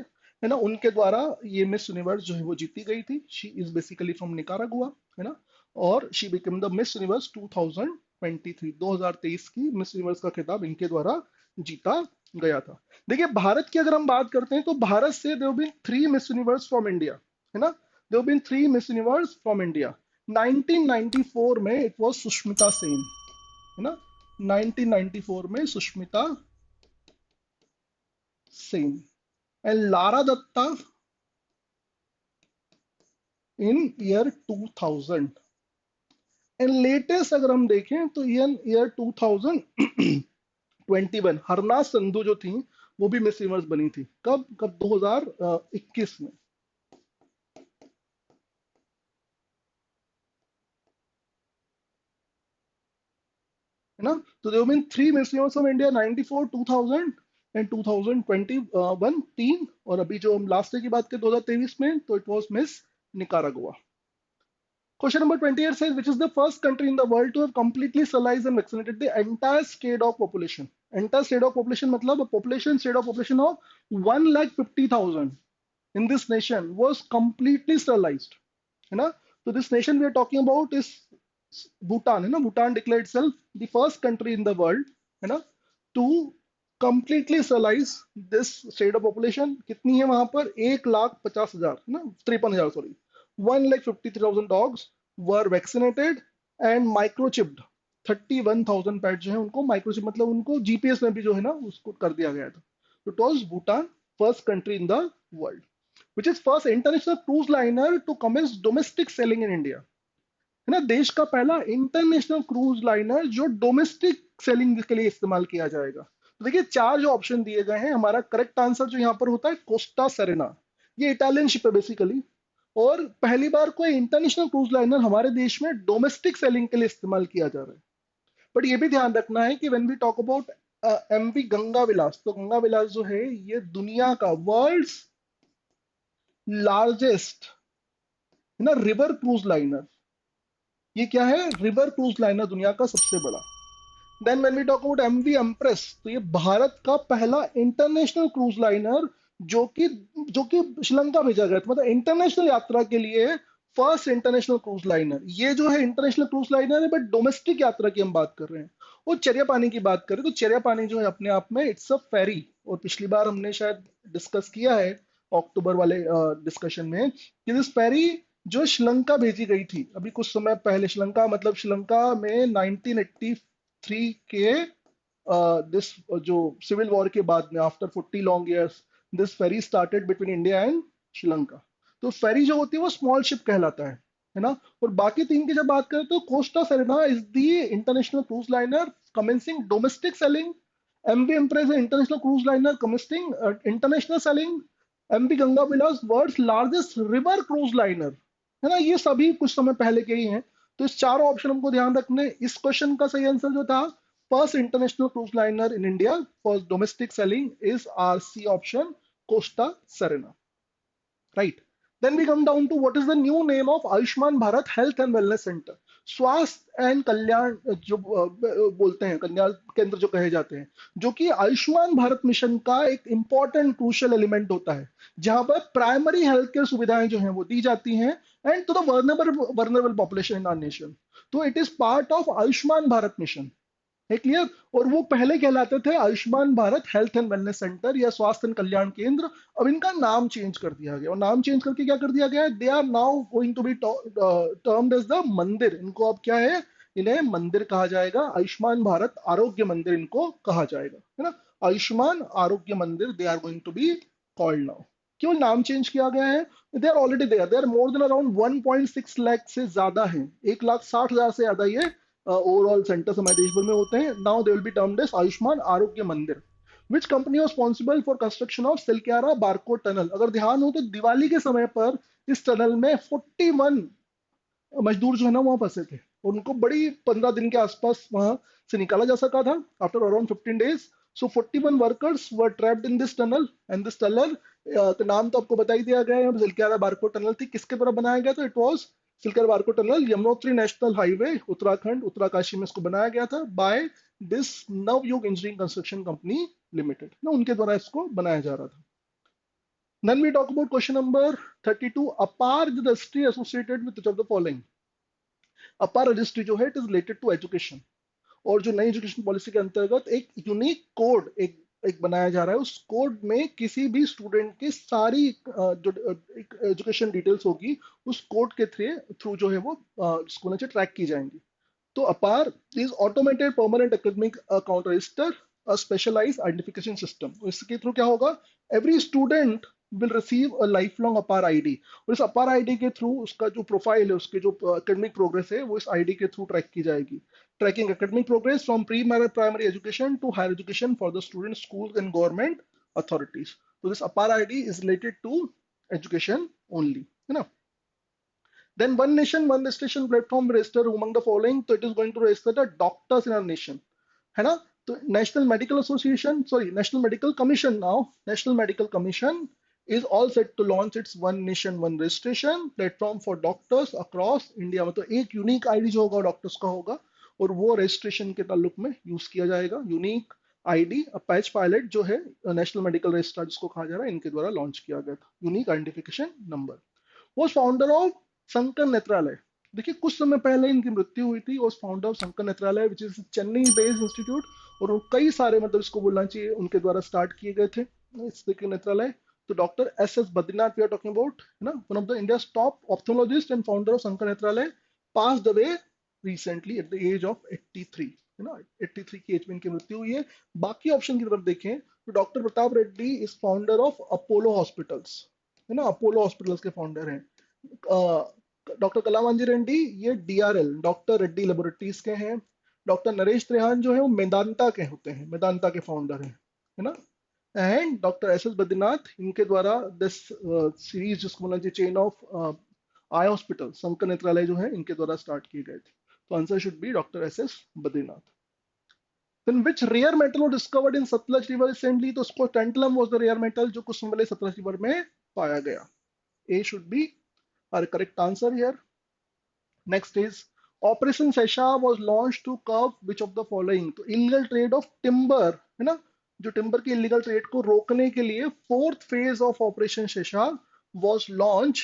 है ना, उनके द्वारा ये मिस यूनिवर्स जो है वो जीती गई थी. She is basically from Nicaragua, है ना, और she become the miss universe 2023. 2023 की मिस यूनिवर्स का खिताब इनके द्वारा जीता गया था. देखिए भारत की अगर हम बात करते हैं तो भारत से there been 3 miss universe from India, है ना. There been 3 miss universe from India. 1994 में इट वाज सुष्मिता सेन, है ना. 1994 में Sushmita Sen and Lara Dutta in year 2000. And latest अगर हम देखें तो ईयर 2021 हरनाज संधू जो थी वो भी मिस यूनिवर्स बनी थी. कब कब 2021 में, है ना. तो there been 3 miss universe of India, 94, 2000 and 2021 तीन. और अभी जो हम लास्ट ईयर की बात करें 2023 में तो it was miss Nicaragua. Question number 28 says, which is the first country in the world to have completely sterilized and vaccinated the entire state of population? Entire state of population मतलब state of population of 1,50,000 in this nation was completely sterilized, है ना. So this nation we are talking about is Bhutan, है ना. Bhutan declared itself the first country in the world, है ना, to completely sterilize this state of population. कितनी है वहां पर? 1,50,000, है ना, 53,000 sorry. 1,53,000 dogs were vaccinated and microchipped. 31,000 पेट जो है उनको माइक्रोचिप मतलब उनको जीपीएस में भी जो है ना उसको कर दिया गया था. तो it was Bhutan first country in the world which is first international cruise liner to commence domestic selling in India, है ना. देश का पहला इंटरनेशनल क्रूज लाइनर जो डोमेस्टिक सेलिंग के लिए इस्तेमाल किया जाएगा. तो देखिए चार जो ऑप्शन दिए गए हैं, हमारा करेक्ट आंसर जो यहाँ पर होता है कोस्टा सेरेना. ये इटालियन शिप है बेसिकली, और पहली बार कोई इंटरनेशनल क्रूज लाइनर हमारे देश में डोमेस्टिक सेलिंग के लिए इस्तेमाल किया जा रहा है. बट ये भी ध्यान रखना है कि when we talk about MV Ganga Vilas, तो गंगा विलास जो है ये दुनिया का वर्ल्ड्स लार्जेस्ट, है ना, रिवर क्रूज लाइनर. ये क्या है? रिवर क्रूज लाइनर, दुनिया का सबसे बड़ा. Then when we talk about MV Empress, तो ये भारत का पहला इंटरनेशनल क्रूज लाइनर जो कि श्रीलंका भेजा गया था, मतलब इंटरनेशनल यात्रा के लिए फर्स्ट इंटरनेशनल क्रूज लाइनर. ये जो है इंटरनेशनल क्रूज लाइनर है, बट डोमेस्टिक यात्रा की हम बात कर रहे हैं. और चरिया पानी की बात करें तो चरिया पानी जो है अपने आप में इट्स अ फेरी. और पिछली बार हमने शायद डिस्कस किया है अक्टूबर वाले डिस्कशन में कि दिस फेरी जो श्रीलंका भेजी गई थी अभी कुछ समय पहले. श्रीलंका मतलब श्रीलंका में 1983 के दिस जो सिविल वॉर के बाद में after 40 long years this ferry started between India and Sri Lanka. तो फेरी जो होती है वो स्मॉल शिप कहलाता है ना. और बाकी तीन की जब बात करें तो Costa Serena is the international cruise liner commencing domestic sailing. MV Empress international cruise liner commencing international sailing. MV Ganga Vilas world's largest river cruise liner, है ना. ये सभी कुछ समय पहले के ही हैं. तो इस चारों ऑप्शन हमको ध्यान रखने. इस क्वेश्चन का सही आंसर जो था first international cruise liner in India for domestic sailing is our C option Costa Serena, right. Then we come down to what is the new name of Ayushman Bharat Health and Wellness Center. स्वास्थ्य and कल्याण जो बोलते हैं, कल्याण केंद्र जो कहे जाते हैं, जो कि आयुष्मान भारत मिशन का एक इंपॉर्टेंट क्रूशियल एलिमेंट होता है, जहां पर प्राइमरी हेल्थ केयर सुविधाएं जो हैं वो दी जाती हैं and to the vulnerable population in our nation. तो it is part of Ayushman Bharat mission, है क्लियर. और वो पहले कहलाते थे Ayushman Bharat health and wellness centre या स्वास्थ्य एंड कल्याण केंद्र. अब इनका नाम चेंज कर दिया गया, और नाम चेंज करके क्या कर दिया गया है, they are now going to be termed as the Mandir. इनको अब क्या है, इन्हें मंदिर कहा जाएगा. आयुष्मान भारत आरोग्य मंदिर इनको कहा जाएगा, है ना. Ayushman Arogya Mandir they are going to be called now. केवल नाम चेंज किया गया है. They are already there, they are more than around 1.6 lakh से ज्यादा है, 1,60,000 से ज्यादा ये ओवरऑल सेंटर्स हमारे देश भर में होते हैं. Now they will be termed as Ayushman Arogya Mandir. Which company was responsible for construction of Silkyara Barkot tunnel. अगर ध्यान हो तो दिवाली के समय पर इस टनल में 41 मजदूर जो है ना वहां फंसे थे, और उनको बड़ी 15 दिन के आसपास वहां से निकाला जा सका था after around 15 days. So 41 workers were trapped in this tunnel, and this tunnel का नाम तो आपको बता ही दिया गया है, सिलक्यारा बारकोड टनल थी. किसके द्वारा बनाया गया था, it was Silkyara Barkot tunnel Yamunotri national highway Uttarakhand Uttarkashi में इसको बनाया गया था by this Navayuga engineering construction company limited ना, उनके द्वारा इसको बनाया जा रहा था. Then we talk about question number 32. APAR is the registry associated with which of the following? APAR registry जो है, it is related to education. और जो नई एजुकेशन पॉलिसी के अंतर्गत एक यूनिक कोड एक बनाया जा रहा है. उस कोड में किसी भी स्टूडेंट की सारी जो एजुकेशन डिटेल्स होगी उस कोड के थ्रू जो है वो स्कूल से ट्रैक की जाएंगी. तो APAAR is automated permanent academic account register, a specialized identification system. इसके थ्रू क्या होगा, every student will receive a life long APAAR ID. और इस अपार आईडी के थ्रू उसका जो प्रोफाइल है, उसके जो एकेडमिक प्रोग्रेस है, वो इस आईडी के थ्रू ट्रैक की जाएगी. Tracking academic progress from pre primary education to higher education for the student, school and government authorities. तो this APAAR ID is related to education only, है ना. Then one nation, one registration platform register among the following. So it is going to register the doctors in our nation, है ना. तो national medical association, sorry national medical commission, now national medical commission is all set to launch its one nation one registration platform for doctors across India. मतलब एक unique ID जो होगा doctors का होगा, और वो रजिस्ट्रेशन के ताल्लुक में यूज किया जाएगा. यूनिक आईडी पैच पायलट जो है नेशनल मेडिकल रजिस्टर जिसको कहा जा रहा है, इनके द्वारा लॉन्च किया गया था. Unique identification number. वो फाउंडर ऑफ शंकर नेत्रालय. देखिए कुछ समय पहले इनकी मृत्यु हुई थी. और founder of Shankar Nethralaya which is Chennai based institute, और कई सारे मतलब इसको बोलना चाहिए उनके द्वारा स्टार्ट किए गए थे इस नेत्रालय. तो doctor S S Badrinath we are talking about, है ना, one of the India top ophthalmologist and founder of Shankar Nethralaya, passed away recently at the age of 83, है ना. 83 की एज में इनकी मृत्यु हुई है. बाकी ऑप्शन की तरफ देखें तो doctor Pratap Reddy is founder of Apollo hospitals, है ना. अपोलो हॉस्पिटल्स के फाउंडर हैं. डॉक्टर कलामांजी रेड्डी ये डीआरएल डॉक्टर रेड्डी लेबोरेटरीज के हैं. डॉक्टर नरेश त्रेहान जो है वो मेदांता के होते हैं, मेदांता के फाउंडर हैं, है ना. And doctor S S Badrinath, इनके द्वारा दिस सीरीज जिसको बोलना चाहिए chain of eye hospital Sankara Nethralaya जो है, इनके द्वारा स्टार्ट किए गए थे. तो answer should be doctor S S Badrinath. Then which rare metal was discovered in Satluj River recently? तो उसको tantalum was the rare metal जो कुछ समय पहले सतलज रिवर में पाया गया. A should be our correct answer here. Next is Operation Sesha was launched to curb which of the following? तो illegal trade of timber, है ना, जो टिम्बर की इलीगल ट्रेड को रोकने के लिए fourth phase of operation Shesha was launch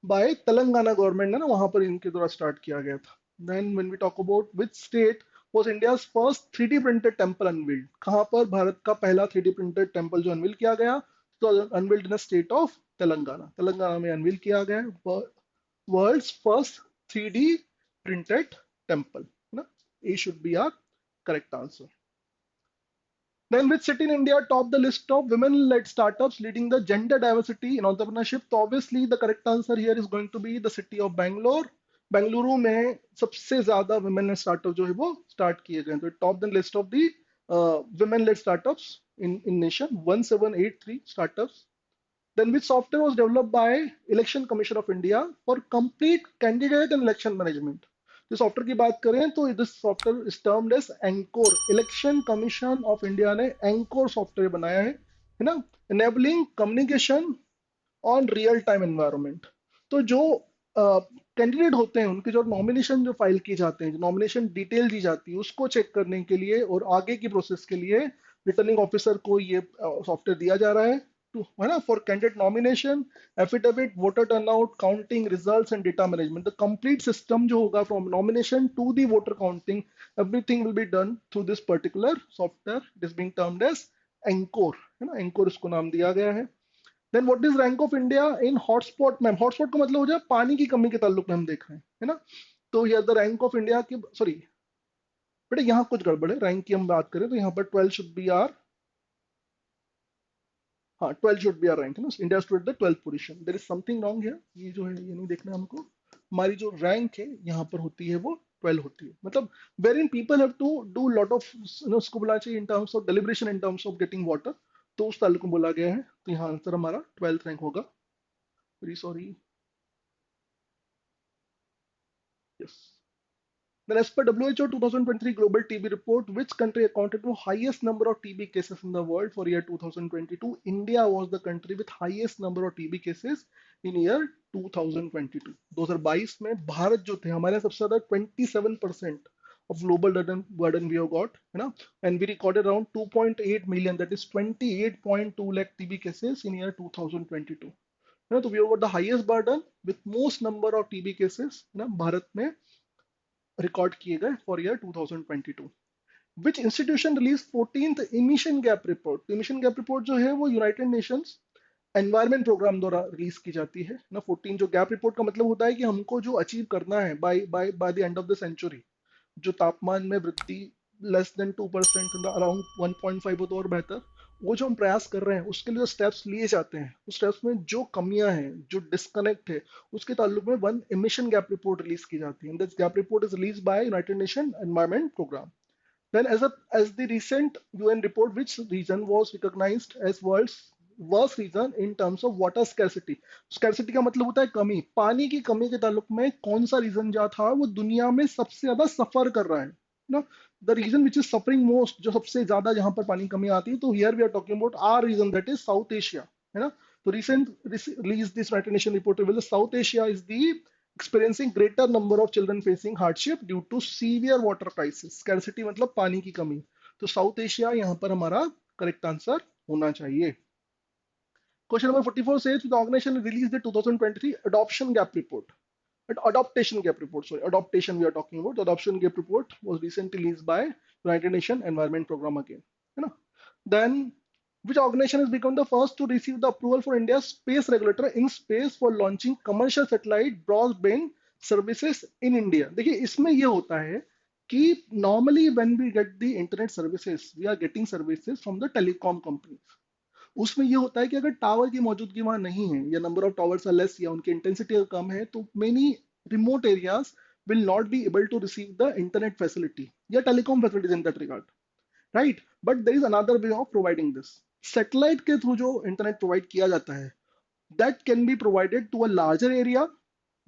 by Telangana government, है ना, वहां पर इनके द्वारा स्टार्ट किया गया था. Then when we talk about which state was India's first 3D printed temple unveiled? कहां पर भारत का पहला 3D printed temple जो अनवील किया गया? तो unveiled in state of Telangana, Telangana में अनवील किया गया world's first 3D printed temple, है ना. A should be our correct answer. Then which city in India topped the list of women-led startups leading the gender diversity in entrepreneurship? तो obviously the correct answer here is going to be the city of Bangalore. Bengaluru में सबसे ज्यादा women startup जो है वो start किए गए. तो top the list of the women lead startups in nation 1783 startups. Then which software was developed by Election Commission of India for complete candidate and election management? जो सॉफ्टवेयर की बात करें तो this software is termed as ENCORE. Election commission of India ने ENCORE software बनाया है ना. Enabling communication on real time environment. तो जो कैंडिडेट होते हैं उनके जो नॉमिनेशन जो फाइल की जाते हैं, जो नॉमिनेशन डिटेल दी जाती है, उसको चेक करने के लिए और आगे की प्रोसेस के लिए रिटर्निंग ऑफिसर को ये सॉफ्टवेयर दिया जा रहा है, है ना, for candidate nomination, affidavit, voter turnout, counting results and data management. The complete system जो होगा from nomination to the voter counting, everything will be done through this particular software, it is being termed as ENCORE, है ना, ENCORE इसको नाम दिया गया है। Then what is rank of India in hotspot ma'am? Hotspot का मतलब हो जाए पानी की कमी के ताल्लुक में हम देख रहे हैं, है ना। तो here the rank of India की, सॉरी बेटा यहाँ कुछ गड़बड़ है, रैंक की हम बात करें तो यहाँ पर 12 शुड बी आर, हाँ 12 शुड बी आर रैंक, है ना, India stood the 12th position, there is something wrong here, ये जो है ये नहीं देखना है हमको। हमारी जो रैंक है यहाँ पर होती है वो 12 होती है, मतलब wherein people have to do lot of, उसको बोला चाहिए in terms of deliberation, in terms of getting water, तो उस ताल्लुक में बोला गया है। तो यहाँ आंसर हमारा 12th रैंक होगा, very sorry. Yes. Then, as per WHO 2023 Global TB Report, which country accounted for highest number of TB cases in the world for year 2022? India was the country with highest number of TB cases in year 2022. 2022 में भारत जो थे हमारे सबसे ज्यादा 27% of global burden we have got, है ना, and we recorded around 2.8 million, that is 28.2 lakh TB cases in year 2022, है ना। तो we have got the highest burden with most number of TB cases, है ना, भारत में रिकॉर्ड किए गए for year 2022। Which institution release 14th emission gap report? Emission gap report जो है वो यूनाइटेड नेशंस एनवायरमेंट प्रोग्राम द्वारा रिलीज की जाती है ना। 14 जो गैप रिपोर्ट का मतलब होता है कि हमको जो अचीव करना है by by by the end of the century, जो तापमान में वृद्धि लेस देन 2%, अराउंड 1.5 हो तो और बेहतर, वो जो हम प्रयास कर रहे हैं उसके लिए जो स्टेप्स लिए जाते हैं, उस स्टेप्स में जो कमियां हैं, जो डिस्कनेक्ट है, उसके ताल्लुक में one emission gap report release की जाती है। This gap report is release by United Nation Environment Programme. Then, as the recent UN report, which region was recognized as world's worst region in terms of water scarcity? Scarcity का मतलब होता है कमी, पानी की कमी के ताल्लुक में कौन सा रीजन जो था वो दुनिया में सबसे ज्यादा सफर कर रहा है ना। The reason which is suffering most, जो सबसे ज्यादा जहां पर पानी की कमी आती है, तो here we are talking about our region, that is South Asia, है ना। तो recent release this United Nation report reveal South Asia is the experiencing greater number of children facing hardship due to severe water crisis। scarcity मतलब पानी की कमी, तो south Asia यहाँ पर हमारा करेक्ट आंसर होना चाहिए। Question number 44 says the organization released the 2023 adoption gap report, adaptation gap report, sorry, adaptation we are talking about, the adoption gap report was recently released by United Nations Environment Program again, you know। Then which organization has become the first to receive the approval for India's space regulator in space for launching commercial satellite broadband services in India? देखिए इसमें ये होता है कि normally when we get the internet services, we are getting services from the telecom companies। उसमें ये होता है कि अगर टावर की मौजूदगी वहां नहीं है, या number of towers are less, या उनकी इंटेंसिटी कम है, तो many remote areas will not be able to receive the internet facility या telecom facilities in that regard, right? But there is another way of providing this। Satellite के through जो internet provide किया जाता है, that can be provided to a larger area,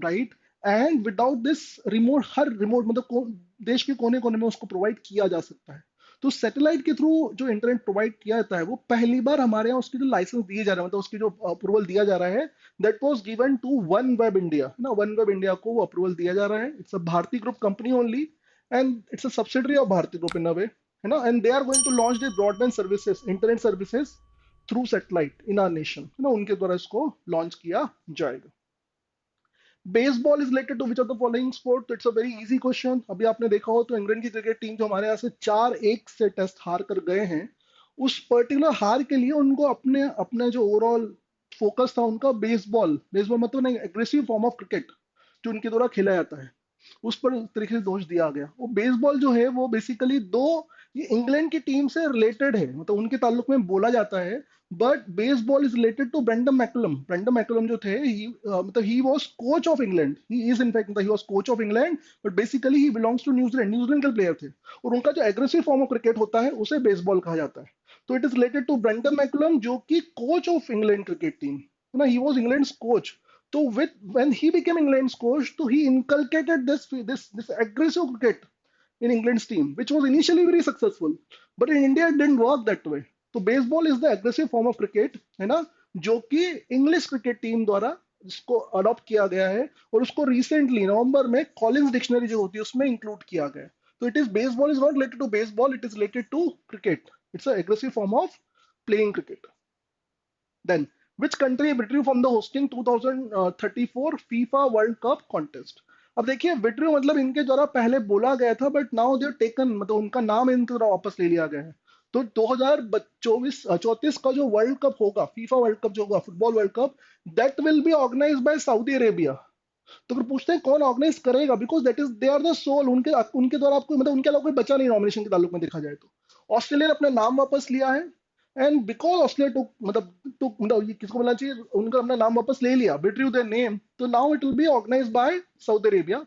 right? And without this remote, her remote मतलब देश के कोने कोने में उसको प्रोवाइड किया जा सकता है। तो सैटेलाइट के थ्रू जो इंटरनेट प्रोवाइड किया जाता है वो पहली बार हमारे यहाँ उसकी जो लाइसेंस दिए जा रहा है, मतलब उसकी जो अप्रूवल दिया जा रहा है, that was given to OneWeb India ना। वन वेब इंडिया को वो अप्रूवल दिया जा रहा है। It's a Bharti group company only, and it's a subsidiary of Bharti group in a way, है ना। And they are going to launch the broadband services, internet services through satellite in our nation, है ना। उनके द्वारा इसको लॉन्च किया जाएगा। Baseball is related to which of the following sport? तो it's a very easy question. अभी आपने देखा हो तो इंग्लैंड की क्रिकेट टीम जो हमारे यहाँ से 4-1 से टेस्ट हार कर गए हैं, उस पर्टिकुलर हार के लिए उनको अपने अपने जो ओवरऑल फोकस था उनका बेसबॉल, बेसबॉल मतलब नहीं, एग्रेसिव फॉर्म ऑफ क्रिकेट जो उनके द्वारा खेला जाता है, उस पर इस तरीके से दोष दिया गया। वो बेसबॉल जो है वो बेसिकली दो, ये इंग्लैंड की टीम से रिलेटेड है, मतलब उनके ताल्लुक में बोला जाता है। But Bazball is related to Brendon McCullum. Brendon McCullum जो थे, मतलब he was coach of England, he is in fact he was coach of England, but basically he belongs to New Zealand, New Zealand के प्लेयर थे। और उनका जो एग्रेसिव फॉर्म ऑफ क्रिकेट होता है उसे बेसबॉल कहा जाता है। तो it is related to Brendon McCullum जो कि coach of England cricket team, है ना, he was England's coach. So with when he became England's coach, so he inculcated this aggressive cricket in England's team, which was initially very successful, but in India it didn't work that way. So baseball is the aggressive form of cricket, है ना, जो कि English cricket team द्वारा इसको adopt किया गया है और उसको रिसेंटली नवंबर में कॉलिंस डिक्शनरी जो होती है उसमें इंक्लूड किया गया है। तो it is Bazball is not related to baseball, it is related to cricket, it's a aggressive form of playing cricket. Then which country withdrew from the hosting 2034 FIFA World Cup contest? अब देखिए withdrew मतलब इनके द्वारा पहले बोला गया था but now they taken, मतलब उनका नाम इनके द्वारा वापस ले लिया गया है। तो 2024 का जो वर्ल्ड कप होगा, फीफा वर्ल्ड कप जो होगा, football world cup, that will be organized by Saudi Arabia. तो फिर पूछते हैं कौन ऑर्गेनाइज करेगा, because that is they are the sole, उनके उनके द्वारा आपको मतलब उनके अलावा कोई बचा नहीं नॉमिनेशन के ताल्लुक में देखा जाए तो। ऑस्ट्रेलिया ने अपना नाम वापस लिया है एंड बिकॉज ऑस्ट्रेलिया मतलब ये किसको बोलना चाहिए, उनका अपना नाम वापस ले लिया, विड्रू देयर नेम, तो now it will be organized by Saudi Arabia.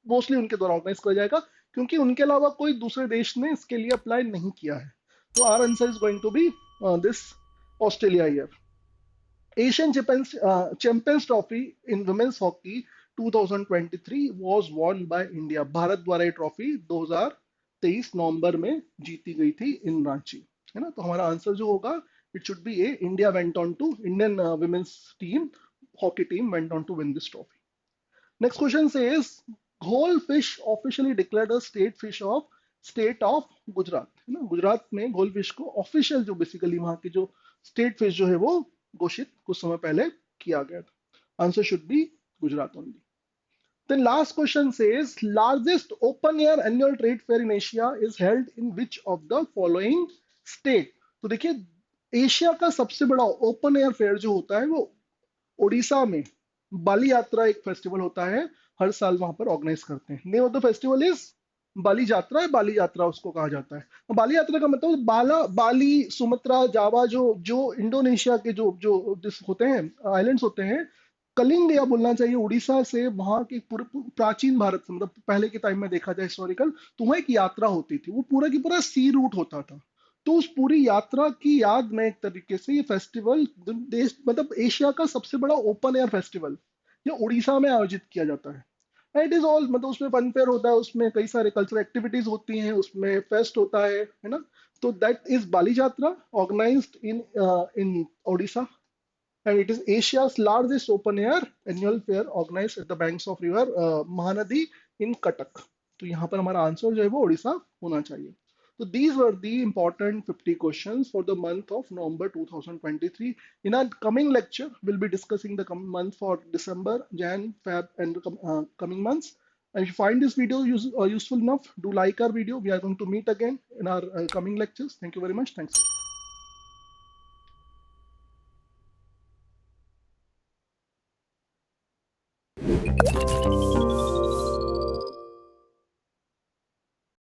Mostly उनके द्वारा ऑर्गेनाइज किया जाएगा क्योंकि उनके अलावा कोई दूसरे देश ने इसके लिए अप्लाई नहीं किया है। तो our answer is going to be this Australia year. Asian Champions Trophy in women's hockey 2023 was won by India. Bharat द्वारा ये ट्रॉफी 2023 नवंबर में जीती गई थी इन रांची, है ना। तो हमारा आंसर जो होगा it should be A, India went on to, Indian women's team hockey team went on to win this trophy. Next question says goldfish officially declared a state of Gujarat, है ना। गुजरात में गोल्डफिश को ऑफिशियल जो basically वहां की जो state fish जो है वो घोषित कुछ समय पहले किया गया था। Answer should B Gujarat only. Then last question says largest open air annual trade fair in Asia is held in which of the following state? तो देखिए एशिया का सबसे बड़ा ओपन एयर फेयर जो होता है वो उड़ीसा में बाली यात्रा एक फेस्टिवल होता है, हर साल वहां पर ऑर्गेनाइज करते हैं। Name of the festival is Bali Yatra है, बाली यात्रा उसको कहा जाता है। तो बाली यात्रा का मतलब बाली, सुमत्रा, जावा, जो जो इंडोनेशिया के जो जो होते हैं आइलैंड्स होते हैं, कलिंग या बोलना चाहिए उड़ीसा से वहां के पूरे प्राचीन भारत से, मतलब पहले के टाइम में देखा जाए हिस्टोरिकल, तो वहां एक यात्रा होती थी, वो पूरा की पूरा सी रूट होता था। तो उस पूरी यात्रा की याद में एक तरीके से ये फेस्टिवल देश मतलब एशिया का सबसे बड़ा ओपन एयर फेस्टिवल ये उड़ीसा में आयोजित किया जाता है। इट इज ऑल मतलब उसमें फन फेयर होता है, उसमें कई सारे कल्चरल एक्टिविटीज होती हैं, उसमें फेस्ट होता है ना। तो that is Bali Yatra organized in Orissa and it is Asia's largest open air annual fair organized at the banks of river Mahanadi in Cuttack. तो यहाँ पर हमारा आंसर जो है वो उड़ीसा होना चाहिए। So these were the important 50 questions for the month of November 2023. In our coming lecture, we'll be discussing the month for December, Jan, Feb, and coming months. And if you find this video useful enough, do like our video. We are going to meet again in our coming lectures. Thank you very much. Thanks a lot.